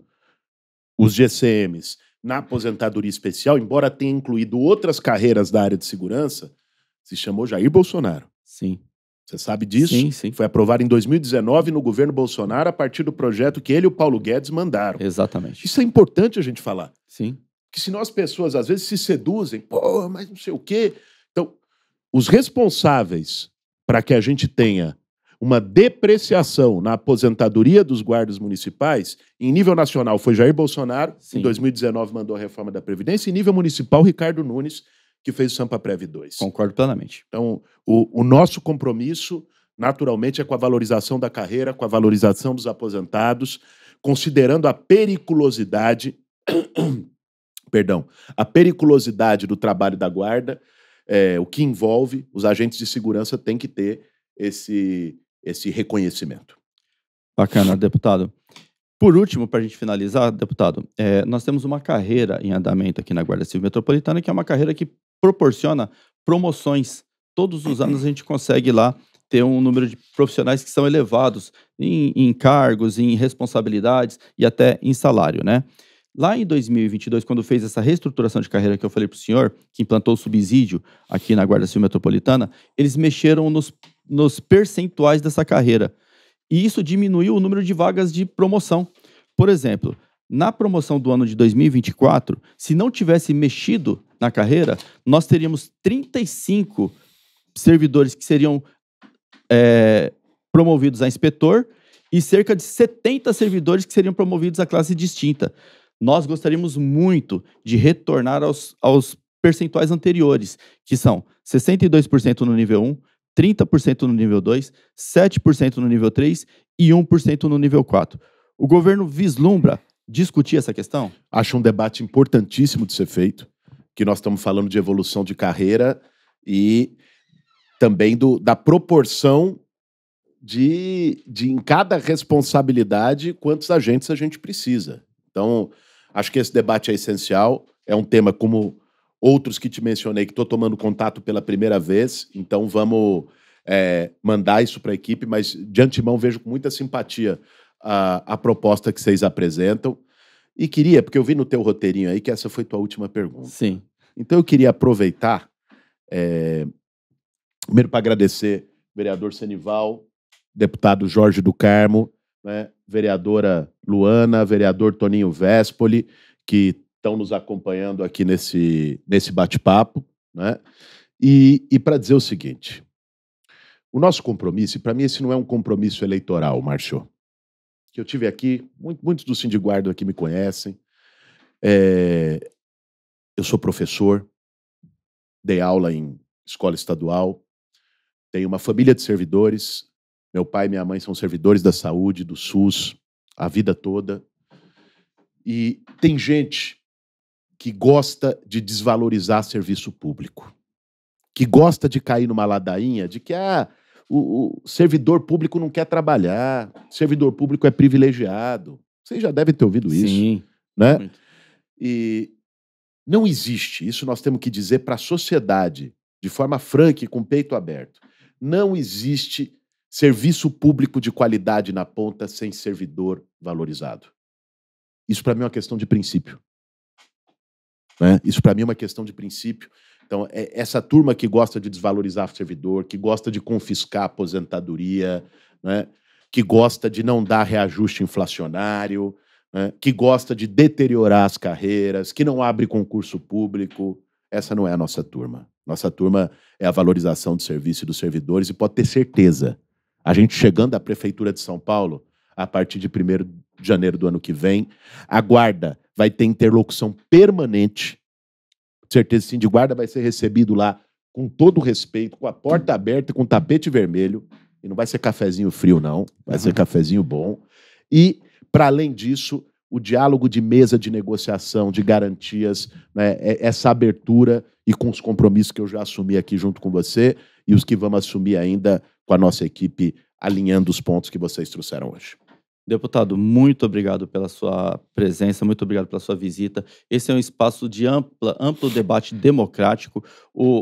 os GCMs na aposentadoria especial, embora tenha incluído outras carreiras da área de segurança, se chamou Jair Bolsonaro.
Sim.
Você sabe disso?
Sim, sim.
Foi aprovado em 2019 no governo Bolsonaro a partir do projeto que ele e o Paulo Guedes mandaram.
Exatamente.
Isso é importante a gente falar.
Sim.
Que senão as pessoas às vezes se seduzem, pô, mas não sei o quê. Então, os responsáveis para que a gente tenha uma depreciação na aposentadoria dos guardas municipais, em nível nacional foi Jair Bolsonaro,
Sim.
em 2019 mandou a reforma da Previdência, em nível municipal, Ricardo Nunes, que fez o Sampaprev 2.
Concordo plenamente.
Então, o nosso compromisso, naturalmente, é com a valorização da carreira, com a valorização dos aposentados, considerando a periculosidade, a periculosidade do trabalho da guarda, o que envolve, os agentes de segurança têm que ter esse reconhecimento.
Bacana, deputado. Por último, para a gente finalizar, deputado, nós temos uma carreira em andamento aqui na Guarda Civil Metropolitana, que é uma carreira que proporciona promoções. Todos os anos a gente consegue lá ter um número de profissionais que são elevados em cargos, em responsabilidades e até em salário, né? Lá em 2022, quando fez essa reestruturação de carreira que eu falei para o senhor, que implantou o subsídio aqui na Guarda Civil Metropolitana, eles mexeram nos percentuais dessa carreira. E isso diminuiu o número de vagas de promoção. Por exemplo, na promoção do ano de 2024, se não tivesse mexido na carreira, nós teríamos 35 servidores que seriam promovidos a inspetor e cerca de 70 servidores que seriam promovidos à classe distinta. Nós gostaríamos muito de retornar aos percentuais anteriores, que são 62% no nível 1, 30% no nível 2, 7% no nível 3 e 1% no nível 4. O governo vislumbra discutir essa questão?
Acho um debate importantíssimo de ser feito, que nós estamos falando de evolução de carreira e também da proporção de em cada responsabilidade quantos agentes a gente precisa. Então, acho que esse debate é essencial, é um tema como outros que te mencionei, que estou tomando contato pela primeira vez, então vamos mandar isso para a equipe, mas de antemão vejo com muita simpatia a proposta que vocês apresentam. E queria, porque eu vi no teu roteirinho aí que essa foi tua última pergunta.
Sim.
Então eu queria aproveitar, primeiro para agradecer o vereador Senival, deputado Jorge do Carmo, né, vereadora Luana, vereador Toninho Vespoli, que estão nos acompanhando aqui nesse bate-papo, né? E para dizer o seguinte, o nosso compromisso, e para mim esse não é um compromisso eleitoral, Márcio, que eu tive aqui, muitos do Sindiguarda aqui me conhecem, eu sou professor, dei aula em escola estadual, tenho uma família de servidores, meu pai e minha mãe são servidores da saúde, do SUS, a vida toda, e tem gente que gosta de desvalorizar serviço público, que gosta de cair numa ladainha de que o servidor público não quer trabalhar, servidor público é privilegiado. Vocês já devem ter ouvido isso.
Sim.
Né?
Muito.
E não existe, isso nós temos que dizer para a sociedade, de forma franca e com o peito aberto, não existe serviço público de qualidade na ponta sem servidor valorizado. Isso para mim é uma questão de princípio. Né? Isso para mim é uma questão de princípio. Então, essa turma que gosta de desvalorizar o servidor, que gosta de confiscar a aposentadoria, né? Que gosta de não dar reajuste inflacionário, né? Que gosta de deteriorar as carreiras, que não abre concurso público, essa não é a nossa turma. Nossa turma é a valorização do serviço e dos servidores e pode ter certeza, a gente chegando à Prefeitura de São Paulo, a partir de 1º de janeiro do ano que vem, a Guarda vai ter interlocução permanente. Certeza, sim, de Guarda vai ser recebido lá com todo o respeito, com a porta aberta, com tapete vermelho. E não vai ser cafezinho frio, não. Vai ser cafezinho bom. E, para além disso, o diálogo de mesa de negociação, de garantias, né, essa abertura e com os compromissos que eu já assumi aqui junto com você e os que vamos assumir ainda com a nossa equipe, alinhando os pontos que vocês trouxeram hoje.
Deputado, muito obrigado pela sua presença, muito obrigado pela sua visita. Esse é um espaço de amplo debate democrático.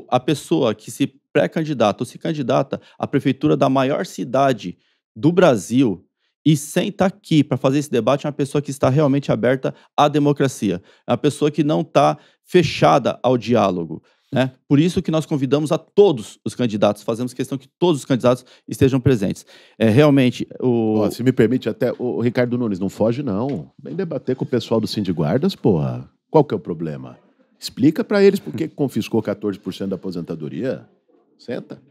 A pessoa que se pré-candidata ou se candidata à prefeitura da maior cidade do Brasil e senta aqui para fazer esse debate é uma pessoa que está realmente aberta à democracia. É uma pessoa que não está fechada ao diálogo. Né? Por isso que nós convidamos a todos os candidatos, fazemos questão que todos os candidatos estejam presentes. Realmente,
se me permite até, o Ricardo Nunes, não foge não. Vem debater com o pessoal do Sindiguardas, porra. Qual que é o problema? Explica para eles por que confiscou 14% da aposentadoria. Senta.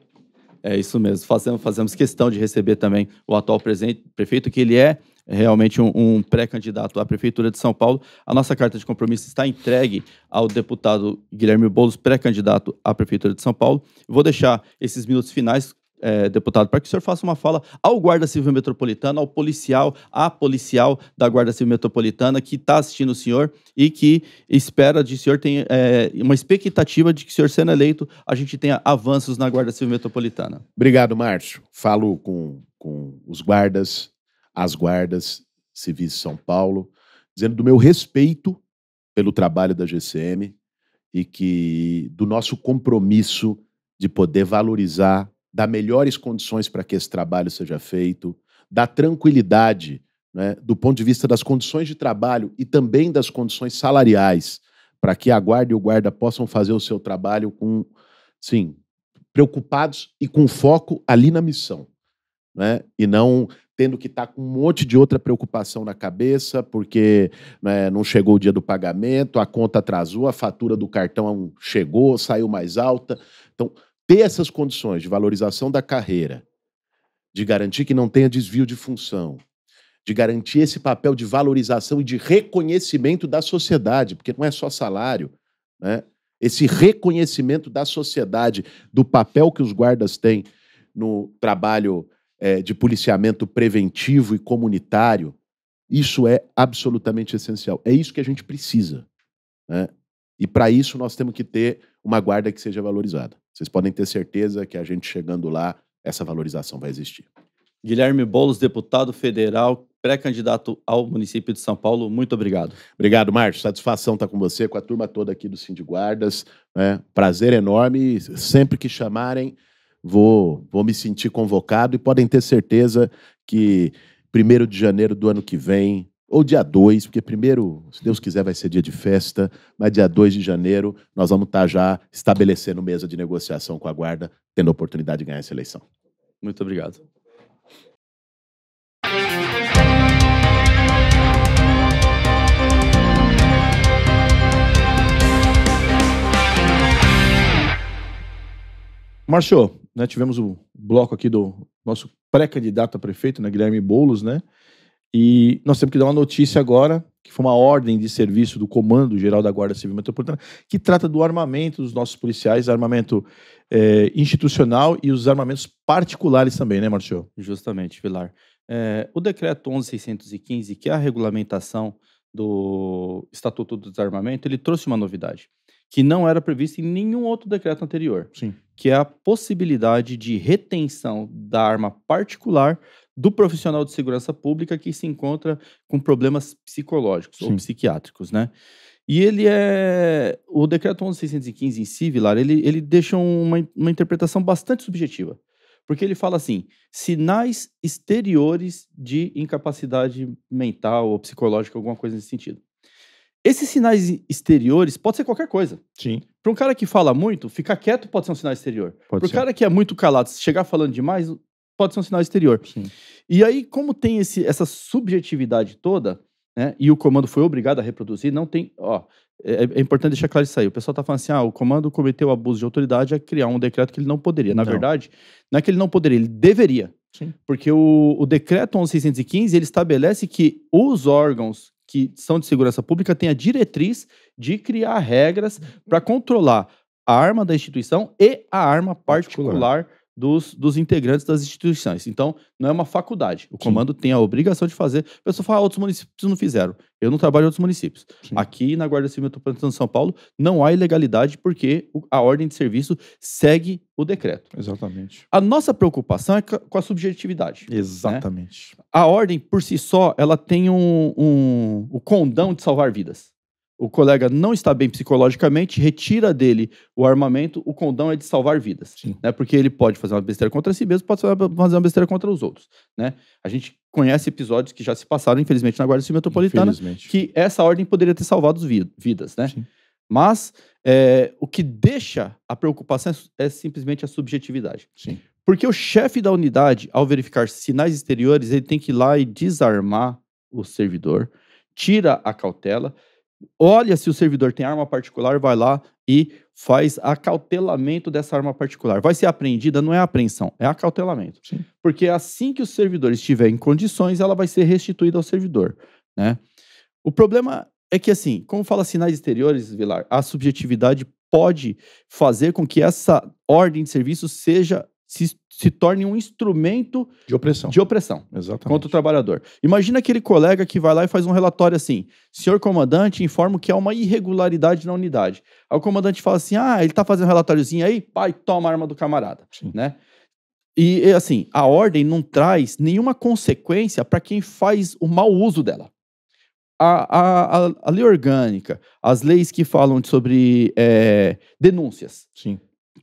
É isso mesmo, fazemos questão de receber também o atual prefeito, que ele é realmente um pré-candidato à Prefeitura de São Paulo. A nossa carta de compromisso está entregue ao deputado Guilherme Boulos, pré-candidato à Prefeitura de São Paulo. Vou deixar esses minutos finais, deputado, para que o senhor faça uma fala ao Guarda Civil Metropolitana, ao policial, à policial da Guarda Civil Metropolitana que está assistindo o senhor e que espera de o senhor tenha uma expectativa de que o senhor sendo eleito, a gente tenha avanços na Guarda Civil Metropolitana.
Obrigado, Márcio. Falo com os guardas, as guardas civis de São Paulo, dizendo do meu respeito pelo trabalho da GCM e que do nosso compromisso de poder valorizar, dar melhores condições para que esse trabalho seja feito, dar tranquilidade, né, do ponto de vista das condições de trabalho e também das condições salariais, para que a guarda e o guarda possam fazer o seu trabalho com, sim, preocupados e com foco ali na missão, né, e não tendo que estar com um monte de outra preocupação na cabeça, porque, né, não chegou o dia do pagamento, a conta atrasou, a fatura do cartão chegou, saiu mais alta. Então, ter essas condições de valorização da carreira, de garantir que não tenha desvio de função, de garantir esse papel de valorização e de reconhecimento da sociedade, porque não é só salário, né? Esse reconhecimento da sociedade, do papel que os guardas têm no trabalho de policiamento preventivo e comunitário, isso é absolutamente essencial. É isso que a gente precisa, né? E para isso nós temos que ter uma guarda que seja valorizada. Vocês podem ter certeza que a gente chegando lá, essa valorização vai existir.
Guilherme Boulos, deputado federal, pré-candidato ao município de São Paulo, muito obrigado.
Obrigado, Márcio. Satisfação estar com você, com a turma toda aqui do Sindiguardas, né? Prazer enorme. Sempre que chamarem, vou me sentir convocado e podem ter certeza que 1º de janeiro do ano que vem, ou dia 2, porque primeiro, se Deus quiser, vai ser dia de festa, mas dia 2 de janeiro nós vamos estar já estabelecendo mesa de negociação com a Guarda, tendo a oportunidade de ganhar essa eleição.
Muito obrigado.
Márcio, né, tivemos o bloco aqui do nosso pré-candidato a prefeito, né, Guilherme Boulos, né? E nós temos que dar uma notícia agora, que foi uma ordem de serviço do Comando Geral da Guarda Civil Metropolitana, que trata do armamento dos nossos policiais, armamento institucional e os armamentos particulares também, né, Márcio?
Justamente, Vilar. O decreto 11.615, que é a regulamentação do Estatuto do Desarmamento, ele trouxe uma novidade, que não era prevista em nenhum outro decreto anterior.
Sim.
Que é a possibilidade de retenção da arma particular do profissional de segurança pública que se encontra com problemas psicológicos ou psiquiátricos, né? E o decreto 11.615 em si, Vilar, ele deixa uma interpretação bastante subjetiva, porque ele fala assim, sinais exteriores de incapacidade mental ou psicológica, alguma coisa nesse sentido. Esses sinais exteriores pode ser qualquer coisa.
Sim.
Para um cara que fala muito, ficar quieto pode ser um sinal exterior. Para o cara que é muito calado, chegar falando demais, pode ser um sinal exterior.
Sim.
E aí, como tem essa subjetividade toda, né? E o comando foi obrigado a reproduzir, não tem... Ó, é importante deixar claro isso aí. O pessoal tá falando assim, o comando cometeu abuso de autoridade a criar um decreto que ele não poderia. Na verdade, não é que ele não poderia, ele deveria.
Sim.
Porque o decreto 11.615, ele estabelece que os órgãos que são de segurança pública têm a diretriz de criar regras para controlar a arma da instituição e a arma particular dos integrantes das instituições. Então, não é uma faculdade. O comando tem a obrigação de fazer. A pessoa fala, outros municípios não fizeram. Eu não trabalho em outros municípios.
Sim.
Aqui na Guarda Civil Metropolitana de São Paulo, não há ilegalidade porque a ordem de serviço segue o decreto.
Exatamente.
A nossa preocupação é com a subjetividade.
Exatamente.
Né? A ordem, por si só, ela tem o condão de salvar vidas. O colega não está bem psicologicamente, retira dele o armamento, o condão é de salvar vidas. Né? Porque ele pode fazer uma besteira contra si mesmo, pode fazer uma besteira contra os outros. Né? A gente conhece episódios que já se passaram, infelizmente, na Guarda Civil Metropolitana, que essa ordem poderia ter salvado vidas. Né? Mas o que deixa a preocupação é simplesmente a subjetividade.
Sim.
Porque o chefe da unidade, ao verificar sinais exteriores, ele tem que ir lá e desarmar o servidor, tira a cautela, olha se o servidor tem arma particular, vai lá e faz acautelamento dessa arma particular. Vai ser apreendida, não é apreensão, é acautelamento.
Sim.
Porque assim que o servidor estiver em condições, ela vai ser restituída ao servidor. Né? O problema é que, assim, como fala sinais exteriores, Vilar, a subjetividade pode fazer com que essa ordem de serviço se torne um instrumento
de opressão.
Exatamente. Contra o trabalhador. Imagina aquele colega que vai lá e faz um relatório assim: senhor comandante, informo que há uma irregularidade na unidade. Aí o comandante fala assim: ele tá fazendo um relatóriozinho aí, pai, toma a arma do camarada. Né? E assim, a ordem não traz nenhuma consequência para quem faz o mau uso dela. A lei orgânica, as leis que falam sobre denúncias.
Sim.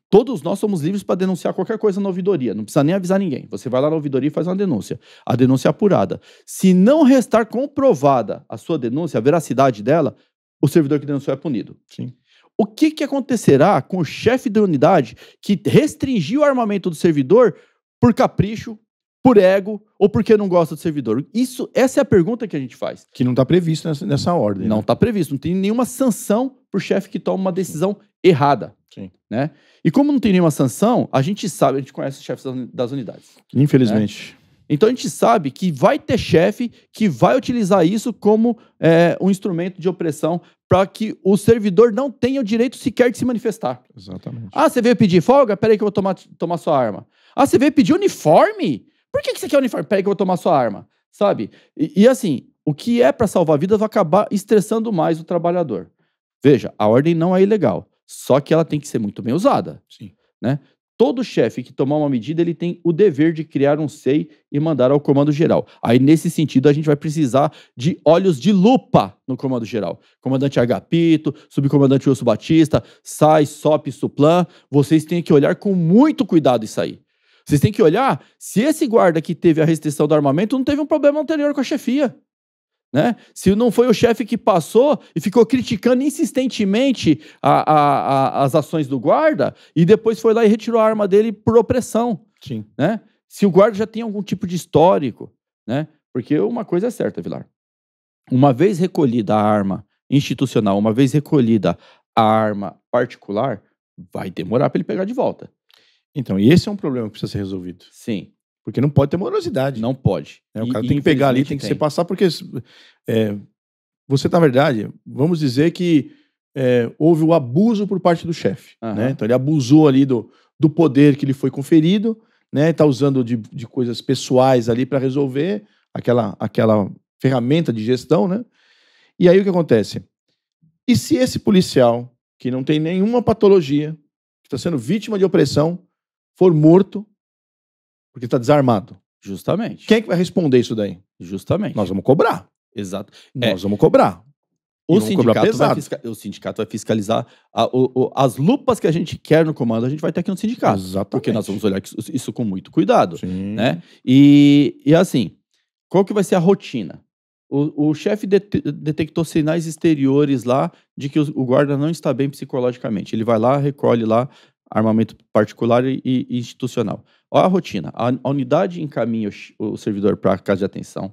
Todos nós somos livres para denunciar qualquer coisa na ouvidoria. Não precisa nem avisar ninguém. Você vai lá na ouvidoria e faz uma denúncia. A denúncia é apurada. Se não restar comprovada a sua denúncia, a veracidade dela, o servidor que denunciou é punido.
Sim.
O que acontecerá com o chefe da unidade que restringiu o armamento do servidor por capricho, por ego ou porque não gosta do servidor? Essa é a pergunta que a gente faz.
Que não está previsto nessa ordem.
Não está previsto. Não tem nenhuma sanção para o chefe que toma uma decisão errada.
Sim.
Né? E como não tem nenhuma sanção, a gente sabe, a gente conhece os chefes das unidades.
Infelizmente.
Né? Então a gente sabe que vai ter chefe que vai utilizar isso como um instrumento de opressão para que o servidor não tenha o direito sequer de se manifestar.
Exatamente.
Você veio pedir folga? Peraí que eu vou tomar sua arma. Você veio pedir uniforme? Por que você quer uniforme? Peraí que eu vou tomar sua arma. Sabe? E assim, o que é para salvar vidas vai acabar estressando mais o trabalhador. Veja, a ordem não é ilegal. Só que ela tem que ser muito bem usada.
Sim.
Né? Todo chefe que tomar uma medida, ele tem o dever de criar um SEI e mandar ao comando geral. Aí, nesse sentido, a gente vai precisar de olhos de lupa no comando geral. Comandante Agapito, subcomandante Wilson Batista, SAI, SOP, Suplan, vocês têm que olhar com muito cuidado isso aí. Vocês têm que olhar se esse guarda que teve a restrição do armamento não teve um problema anterior com a chefia. Né? Se não foi o chefe que passou e ficou criticando insistentemente as ações do guarda e depois foi lá e retirou a arma dele por opressão.
Sim.
Né? Se o guarda já tem algum tipo de histórico. Né? Porque uma coisa é certa, Vilar. Uma vez recolhida a arma institucional, uma vez recolhida a arma particular, vai demorar para ele pegar de volta.
Então, e esse é um problema que precisa ser resolvido.
Sim.
Porque não pode ter morosidade.
Não pode.
O cara tem que pegar ali, tem que se passar, porque você, na verdade, vamos dizer que houve o abuso por parte do chefe. Né? Então, ele abusou ali do poder que lhe foi conferido, né? Está usando de coisas pessoais ali para resolver aquela ferramenta de gestão, né? E aí o que acontece? E se esse policial, que não tem nenhuma patologia, que está sendo vítima de opressão, for morto porque está desarmado?
Justamente.
Quem é que vai responder isso daí?
Justamente.
Nós vamos cobrar.
Exato.
Nós vamos cobrar.
O sindicato vai fiscalizar as lupas que a gente quer no comando, a gente vai ter aqui no sindicato.
Exatamente.
Porque nós vamos olhar isso com muito cuidado.
Sim.
Né? E assim, qual que vai ser a rotina? O chefe detectou sinais exteriores lá de que o guarda não está bem psicologicamente. Ele vai lá, recolhe lá armamento particular e institucional. Olha a rotina. A unidade encaminha o servidor para a casa de atenção.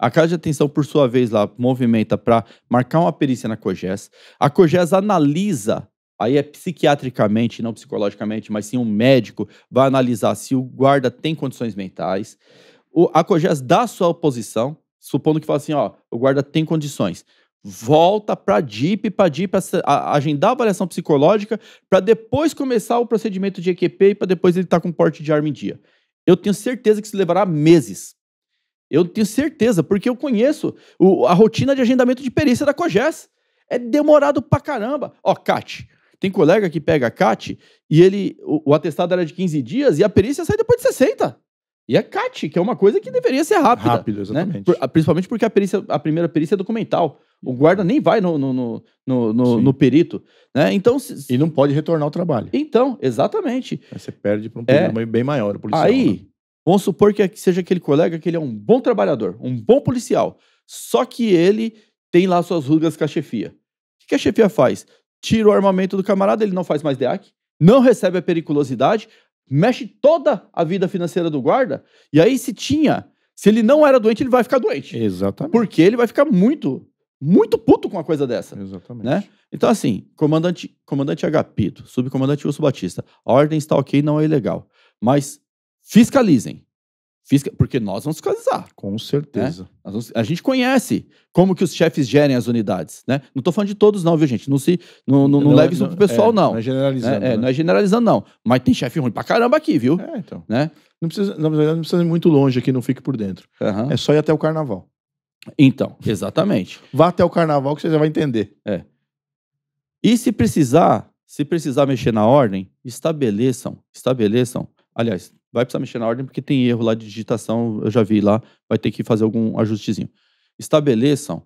A casa de atenção, por sua vez, lá movimenta para marcar uma perícia na COGES. A COGES analisa, aí é psiquiatricamente, não psicologicamente, mas sim um médico vai analisar se o guarda tem condições mentais. A COGES dá a sua oposição, supondo que fala assim, ó, o guarda tem condições. Volta para a DIP agendar a avaliação psicológica para depois começar o procedimento de EQP e para depois ele estar com porte de arma em dia. Eu tenho certeza que isso levará meses. Eu tenho certeza, porque eu conheço a rotina de agendamento de perícia da COGES. É demorado pra caramba. Ó, CAT. Tem colega que pega a CAT e o atestado era de 15 dias e a perícia sai depois de 60. E é CAT, que é uma coisa que deveria ser rápida.
Rápido, exatamente.
Né? Principalmente porque a primeira perícia é documental. O guarda nem vai no perito. Né? Então,
e não pode retornar ao trabalho.
Então, exatamente.
Aí você perde para um período bem maior, o policial.
Aí,
né?
Vamos supor que seja aquele colega que ele é um bom trabalhador, um bom policial. Só que ele tem lá suas rugas com a chefia. O que a chefia faz? Tira o armamento do camarada, ele não faz mais DEAC, não recebe a periculosidade, mexe toda a vida financeira do guarda, e aí se ele não era doente, ele vai ficar doente.
Exatamente.
Porque ele vai ficar muito puto com uma coisa dessa.
Exatamente.
Né? Então, assim, comandante Agapito, subcomandante Wilson Batista, a ordem está ok, não é ilegal. Mas fiscalizem. Porque nós vamos fiscalizar.
Com certeza.
Né? A gente conhece como que os chefes gerem as unidades. Né? Não estou falando de todos, não, viu, gente? Não leve isso pro pessoal, não.
Não é generalizando.
Né? Não é generalizando, não. Mas tem chefe ruim pra caramba aqui, viu?
Então.
Né?
Não precisa ir muito longe aqui, não fique por dentro.
Uhum.
É só ir até o carnaval.
Então, exatamente.
Vá até o carnaval que você já vai entender.
E se precisar mexer na ordem, estabeleçam. Aliás, vai precisar mexer na ordem porque tem erro lá de digitação, eu já vi lá, vai ter que fazer algum ajustezinho. Estabeleçam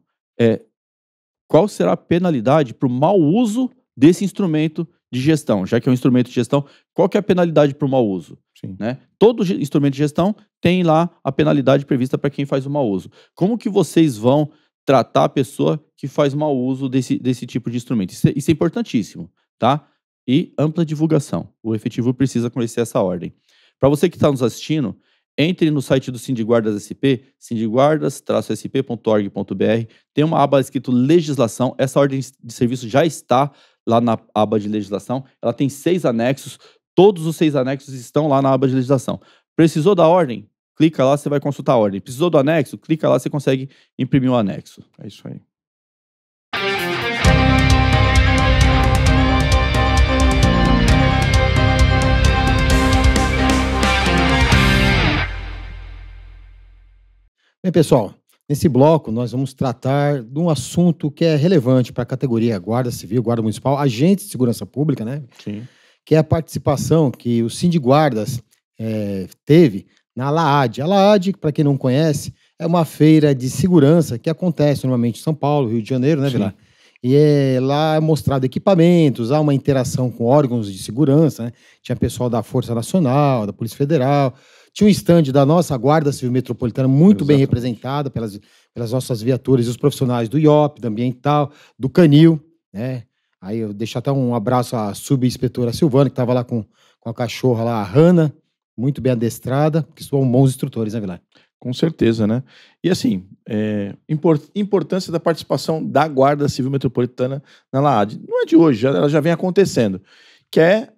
qual será a penalidade para o mau uso desse instrumento de gestão, já que é um instrumento de gestão, qual que é a penalidade para o mau uso?
Sim.
Né? Todo instrumento de gestão tem lá a penalidade prevista para quem faz o mau uso. Como que vocês vão tratar a pessoa que faz mau uso desse tipo de instrumento? Isso é importantíssimo, tá? E ampla divulgação. O efetivo precisa conhecer essa ordem. Para você que está nos assistindo, entre no site do Sindiguardas SP, sindiguardas-sp.org.br, tem uma aba escrito legislação. Essa ordem de serviço já está lá na aba de legislação. Ela tem 6 anexos. Todos os 6 anexos estão lá na aba de legislação. Precisou da ordem? Clica lá, você vai consultar a ordem. Precisou do anexo? Clica lá, você consegue imprimir o anexo.
É isso aí.
Bem, pessoal, nesse bloco nós vamos tratar de um assunto que é relevante para a categoria Guarda Civil, Guarda Municipal, agentes de segurança pública, né?
Sim.
Que é a participação que o Sindiguardas teve na LAAD. A LAAD, para quem não conhece, é uma feira de segurança que acontece normalmente em São Paulo, Rio de Janeiro, né, Vilar? E lá é mostrado equipamentos, há uma interação com órgãos de segurança, né? Tinha pessoal da Força Nacional, da Polícia Federal, tinha um estande da nossa Guarda Civil Metropolitana muito bem representada pelas nossas viaturas e os profissionais do IOP, do Ambiental, do Canil, né? Aí eu deixo até um abraço à subinspetora Silvana, que estava lá com a cachorra lá, a Hanna, muito bem adestrada, que são bons instrutores, né, Vilar?
Com certeza, né? E assim, importância da participação da Guarda Civil Metropolitana na LAAD. Não é de hoje, ela já vem acontecendo. Que é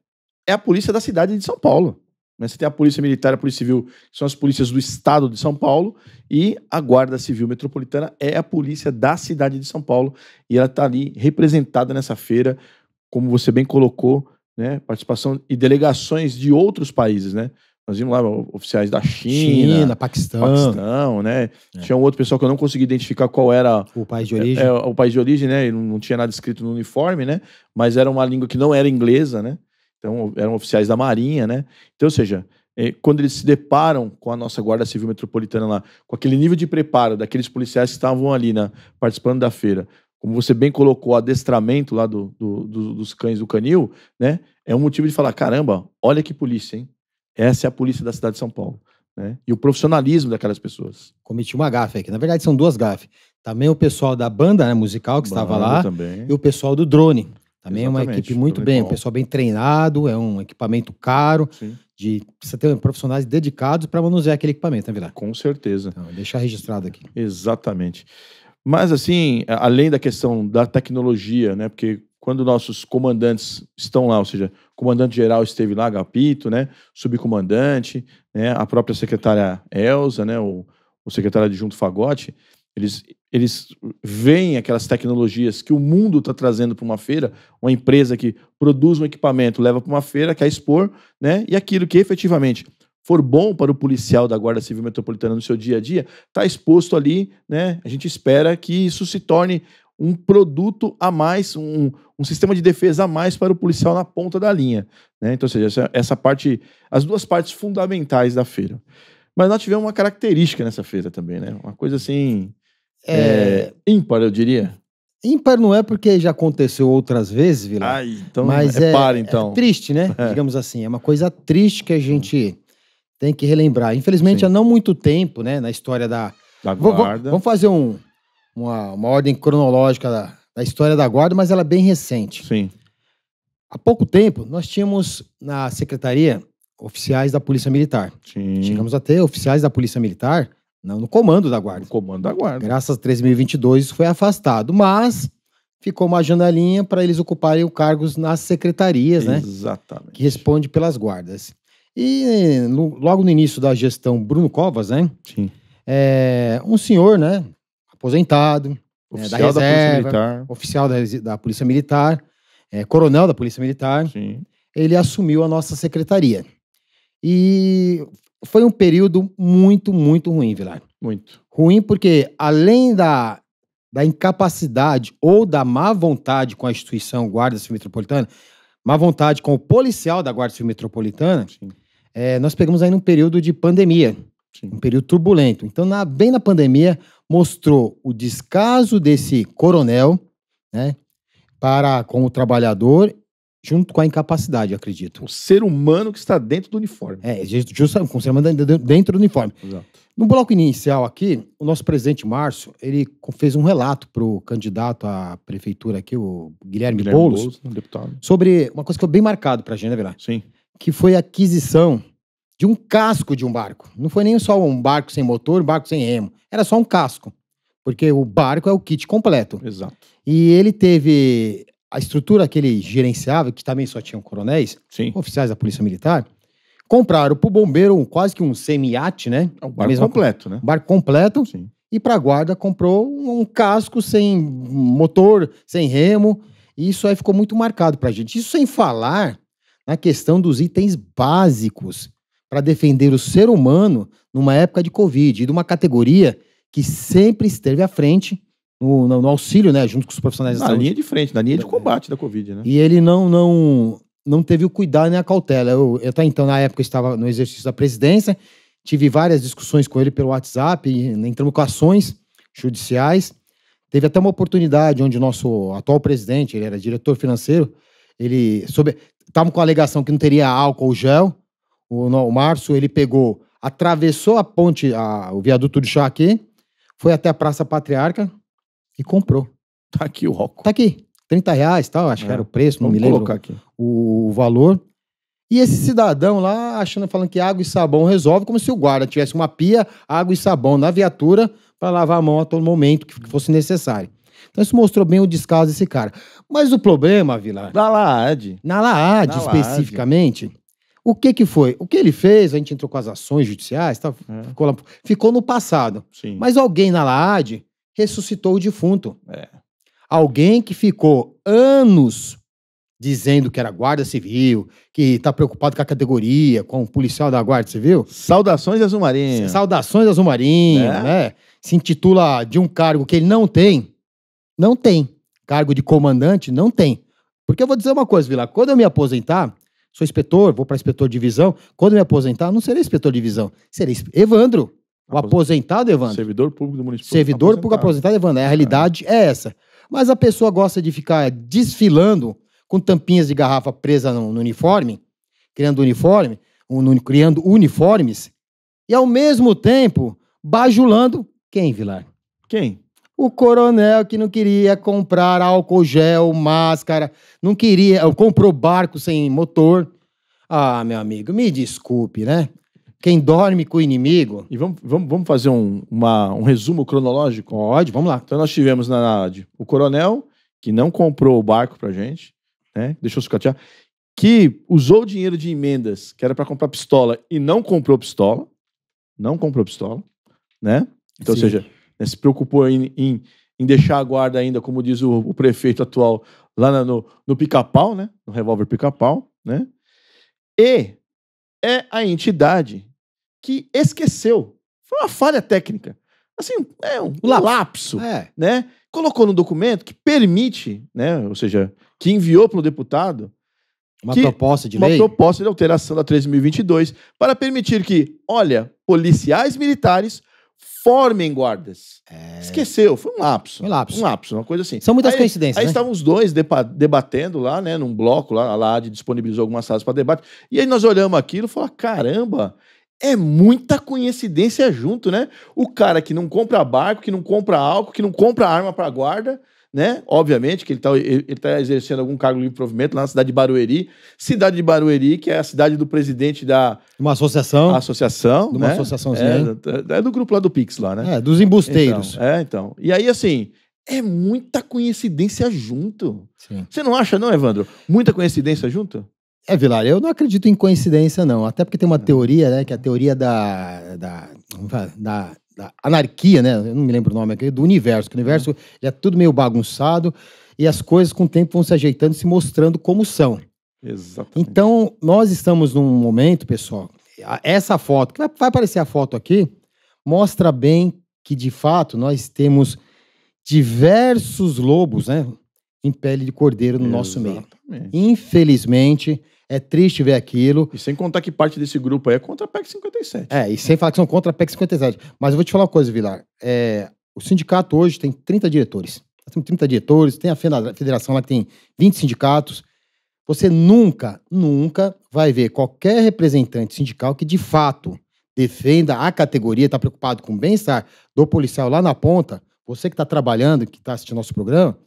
a polícia da cidade de São Paulo. Né? Você tem a Polícia Militar e a Polícia Civil, que são as polícias do estado de São Paulo, e a Guarda Civil Metropolitana é a polícia da cidade de São Paulo, e ela está ali representada nessa feira, como você bem colocou, né? Participação e delegações de outros países, né? Nós vimos lá oficiais da China, Paquistão, né? Tinha um outro pessoal que eu não consegui identificar qual era
o país de origem.
O país de origem, né? E não tinha nada escrito no uniforme, né? Mas era uma língua que não era inglesa, né? Então, eram oficiais da Marinha, né? Então, ou seja, quando eles se deparam com a nossa Guarda Civil Metropolitana lá, com aquele nível de preparo daqueles policiais que estavam ali participando da feira, como você bem colocou, o adestramento lá dos cães do canil, né? É um motivo de falar, caramba, olha que polícia, hein? Essa é a polícia da cidade de São Paulo, né? E o profissionalismo daquelas pessoas.
Cometi uma gafe aqui. Na verdade, são 2 gafes. Também o pessoal da banda, né, musical que estava lá,
também.
E o pessoal do drone. Também é uma
Exatamente,
equipe muito bem, um
eventual.
pessoal bem treinado, é um equipamento caro,
Sim,
precisa ter profissionais dedicados para manusear aquele equipamento, né, Vilar?
com certeza.
Então, deixar registrado aqui.
Exatamente. Mas, assim, além da questão da tecnologia, né? Porque quando nossos comandantes estão lá, ou seja, o comandante-geral esteve lá, Agapito, né? Subcomandante, né? A própria secretária Elza, né? O secretário adjunto Fagotti, eles veem aquelas tecnologias que o mundo está trazendo para uma feira, uma empresa que produz um equipamento, leva para uma feira, quer expor, né? E aquilo que efetivamente for bom para o policial da Guarda Civil Metropolitana no seu dia a dia, está exposto ali, né? A gente espera que isso se torne um produto a mais, um sistema de defesa a mais para o policial na ponta da linha, né? Então, ou seja, essa parte, as duas partes fundamentais da feira. Mas nós tivemos uma característica nessa feira também, né? Uma coisa assim, ímpar, eu diria.
Ímpar não é porque já aconteceu outras vezes, Vilar.
Ai, então
Mas
então.
é triste, né? Digamos assim. É uma coisa triste que a gente tem que relembrar. Infelizmente,
Sim.
há não muito tempo, né? Na história da
Guarda.
Vamos fazer uma ordem cronológica da história da Guarda, mas ela é bem recente.
Sim.
Há pouco tempo, nós tínhamos na secretaria oficiais da Polícia Militar.
Sim.
Chegamos a ter oficiais da Polícia Militar no comando da Guarda.
O comando da Guarda.
Graças a 2022 isso foi afastado, mas ficou uma janelinha para eles ocuparem cargos nas secretarias, né?
Exatamente.
Que responde pelas guardas. E logo no início da gestão Bruno Covas, né?
Sim.
Um senhor, né? Aposentado,
Oficial
da
da
reserva,
Polícia Militar.
oficial da Polícia Militar, coronel da Polícia Militar.
Sim.
Ele assumiu a nossa secretaria. E foi um período muito, muito ruim, Vilar.
Muito.
Ruim porque, além da incapacidade ou da má vontade com a instituição Guarda Civil Metropolitana, má vontade com o policial da Guarda Civil Metropolitana,
Sim.
nós pegamos aí num período de pandemia,
Sim.
um período turbulento. Então, bem na pandemia, mostrou o descaso desse coronel, né, com o trabalhador, junto com a incapacidade, eu acredito.
O ser humano que está dentro do uniforme.
Justamente, com o ser humano dentro do uniforme.
Exato.
No bloco inicial aqui, o nosso presidente Márcio, ele fez um relato para o candidato à prefeitura aqui, o Guilherme Boulos,
deputado.
sobre uma coisa que foi bem marcado para a gente, né, Vilar?
Sim.
Que foi a aquisição de um casco de um barco. Não foi nem só um barco sem motor, um barco sem remo. Era só um casco. Porque o barco é o kit completo.
Exato.
E ele teve a estrutura que ele gerenciava, que também só tinham coronéis,
Sim.
oficiais da Polícia Militar, compraram pro bombeiro quase que um semi-iate, né?
É um barco completo, né?
Um barco completo.
Sim.
E pra guarda comprou um casco sem motor, sem remo. E isso aí ficou muito marcado pra gente. Isso sem falar na questão dos itens básicos para defender o ser humano numa época de Covid. E de uma categoria que sempre esteve à frente no auxílio, né? Junto com os profissionais da
Na
saúde.
linha de frente, na linha de combate da Covid, né?
E ele não teve o cuidado nem a cautela. Eu até então, na época, estava no exercício da presidência, tive várias discussões com ele pelo WhatsApp, entramos com ações judiciais. Teve até uma oportunidade onde o nosso atual presidente, ele era diretor financeiro, estava com a alegação que não teria álcool gel. O Márcio, ele atravessou a ponte, o viaduto do chá aqui, foi até a Praça Patriarca e comprou.
Tá aqui o álcool.
Tá aqui. R$30, tal, acho que era o preço, não me
Vamos
lembro
colocar aqui.
o valor. E esse cidadão lá, falando que água e sabão resolve, como se o guarda tivesse uma pia, água e sabão na viatura para lavar a mão a todo momento que fosse necessário. Então isso mostrou bem o descaso desse cara. Mas o problema, Vilar,
Na LAAD.
na LAAD especificamente, o que foi? O que ele fez, a gente entrou com as ações judiciais, tal, ficou no passado.
Sim.
Mas alguém na LAAD ressuscitou o defunto.
É.
Alguém que ficou anos dizendo que era guarda civil, que está preocupado com a categoria, com o policial da Guarda Civil.
Saudações Azul Marinho.
Saudações Azul Marinho, né? Se intitula de um cargo que ele não tem. Não tem. Cargo de comandante, não tem. Porque eu vou dizer uma coisa, Vila, quando eu me aposentar, sou inspetor, vou para inspetor de divisão, quando eu me aposentar, não serei inspetor de divisão, serei Evandro. O aposentado Evandro.
Servidor público do município.
Servidor público aposentado Evandro. A realidade é essa. Mas a pessoa gosta de ficar desfilando com tampinhas de garrafa presa no uniforme, criando uniformes, e ao mesmo tempo bajulando quem, Vilar?
Quem?
O coronel que não queria comprar álcool gel, máscara, não queria, comprou barco sem motor. Ah, meu amigo, me desculpe, né? Quem dorme com o inimigo...
E vamos fazer um resumo cronológico?
Pode, vamos lá.
Então nós tivemos na NAD o coronel, que não comprou o barco pra gente, né? Deixou sucatear, que usou o dinheiro de emendas, que era para comprar pistola, e não comprou pistola. Não comprou pistola, né? Então, ou
Sim.
seja, né, se preocupou em deixar a guarda ainda, como diz o prefeito atual, lá no pica-pau, né? No revólver pica-pau, né? E é a entidade que esqueceu. Foi uma falha técnica. Assim, um lapso,
É.
né? Colocou no documento que permite, né? Ou seja, que enviou para o deputado
Uma
que-
proposta de
uma
lei.
proposta de alteração da 13.022 para permitir que, olha, policiais militares formem guardas. Esqueceu, foi um lapso.
Um lapso.
Um lapso, uma coisa assim.
São muitas
Aí-
coincidências,
Aí
né?
estavam os dois debatendo lá, né, num bloco, lá, a LAD disponibilizou algumas salas para debate, e aí nós olhamos aquilo e falamos, caramba, é muita coincidência junto, né? O cara que não compra barco, que não compra álcool, que não compra arma para guarda, né? Obviamente que ele tá exercendo algum cargo de provimento lá na cidade de Barueri. Cidade de Barueri, que é a cidade do presidente da
Uma associação.
associação,
De uma
né?
associaçãozinha.
É do grupo lá do Pix lá, né?
Dos embusteiros.
Então. E aí, assim, é muita coincidência junto.
Sim.
Você não acha, não, Evandro? Muita coincidência junto?
Vilar, eu não acredito em coincidência, não. Até porque tem uma teoria, né? Que é a teoria da anarquia, né? Eu não me lembro o nome aqui, do universo. Que o universo ele é tudo meio bagunçado e as coisas com o tempo vão se ajeitando e se mostrando como são.
Exatamente.
Então, nós estamos num momento, pessoal, essa foto, que vai aparecer a foto aqui, mostra bem que, de fato, nós temos diversos lobos, né? Em pele de cordeiro no nosso meio.
Exatamente.
Infelizmente, é triste ver aquilo.
E sem contar que parte desse grupo aí é contra a PEC 57.
E sem falar que são contra a PEC 57. Mas eu vou te falar uma coisa, Vilar. O sindicato hoje tem 30 diretores. Tem 30 diretores, tem a federação lá que tem 20 sindicatos. Você nunca vai ver qualquer representante sindical que, de fato, defenda a categoria, está preocupado com o bem-estar do policial lá na ponta. Você que está trabalhando, que está assistindo nosso programa,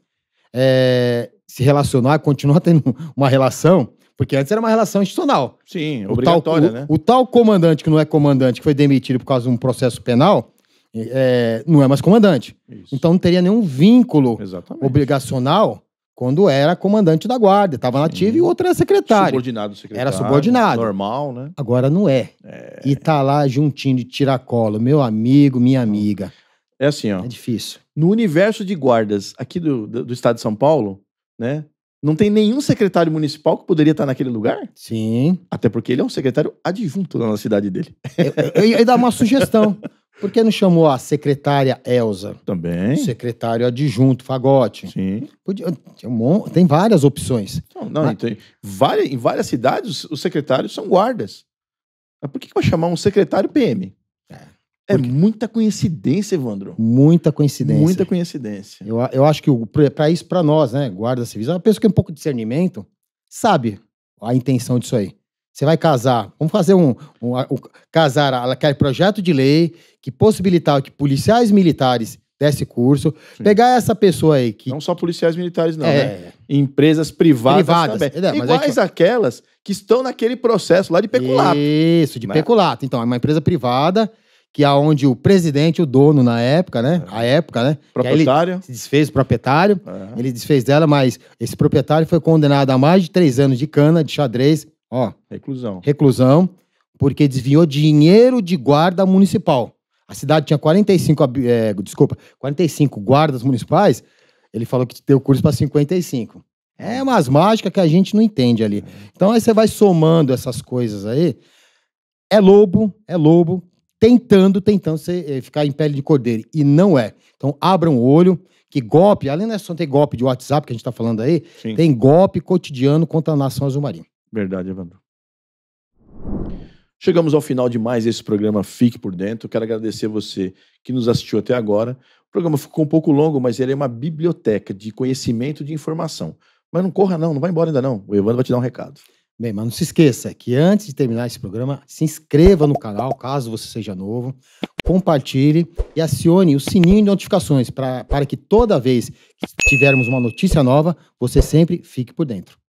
se relacionar, continuar tendo uma relação, porque antes era uma relação institucional.
Sim, obrigatória, né?
O tal comandante que não é comandante, que foi demitido por causa de um processo penal, não é mais comandante.
Isso.
Então não teria nenhum vínculo
Exatamente.
obrigacional quando era comandante da guarda, estava nativo, e o outro era secretário.
Subordinado do secretário.
Era subordinado.
Normal, né?
Agora não é. E tá lá juntinho de tiracolo, meu amigo, minha amiga.
É assim, ó.
É difícil.
No universo de guardas aqui do estado de São Paulo, né? Não tem nenhum secretário municipal que poderia estar naquele lugar.
Sim.
Até porque ele é um secretário adjunto lá na cidade dele.
Eu ia dar uma sugestão. Por que não chamou a secretária Elza?
Também.
Secretário adjunto, Fagote.
Sim.
Tem várias opções.
Então, em várias cidades, os secretários são guardas. Mas por que vai chamar um secretário PM? É muita coincidência, Evandro.
Muita coincidência.
Muita coincidência.
Eu acho que para isso, para nós, né, guarda civil, uma pessoa que tem um pouco de discernimento, sabe a intenção disso aí. Você vai casar, vamos fazer casar aquele projeto de lei que possibilitava que policiais militares desse curso,
Sim.
pegar essa pessoa aí que...
Não só policiais militares, não, né? Empresas privadas também.
Mas
Iguais aquelas que estão naquele processo lá de peculato.
Isso, de
né?
peculato. Então, é uma empresa privada que é onde o presidente, o dono na época, né? A época, né?
Proprietário.
Se desfez o proprietário, ele desfez dela, mas esse proprietário foi condenado a mais de 3 anos de cana, de xadrez, reclusão, porque desviou dinheiro de guarda municipal. A cidade tinha 45 guardas municipais, ele falou que deu curso para 55. É umas mágicas que a gente não entende ali. Então aí você vai somando essas coisas aí, é lobo, tentando ficar em pele de cordeiro. E não é. Então, abram o olho, que golpe, além de só ter golpe de WhatsApp, que a gente tá falando aí,
Sim.
tem golpe cotidiano contra a nação azul-marinha.
Verdade, Evandro. Chegamos ao final de mais esse programa Fique por Dentro. Quero agradecer você que nos assistiu até agora. O programa ficou um pouco longo, mas ele é uma biblioteca de conhecimento e de informação. Mas não corra não vai embora ainda não. O Evandro vai te dar um recado.
Bem, mas não se esqueça que antes de terminar esse programa, se inscreva no canal, caso você seja novo, compartilhe e acione o sininho de notificações para que toda vez que tivermos uma notícia nova, você sempre fique por dentro.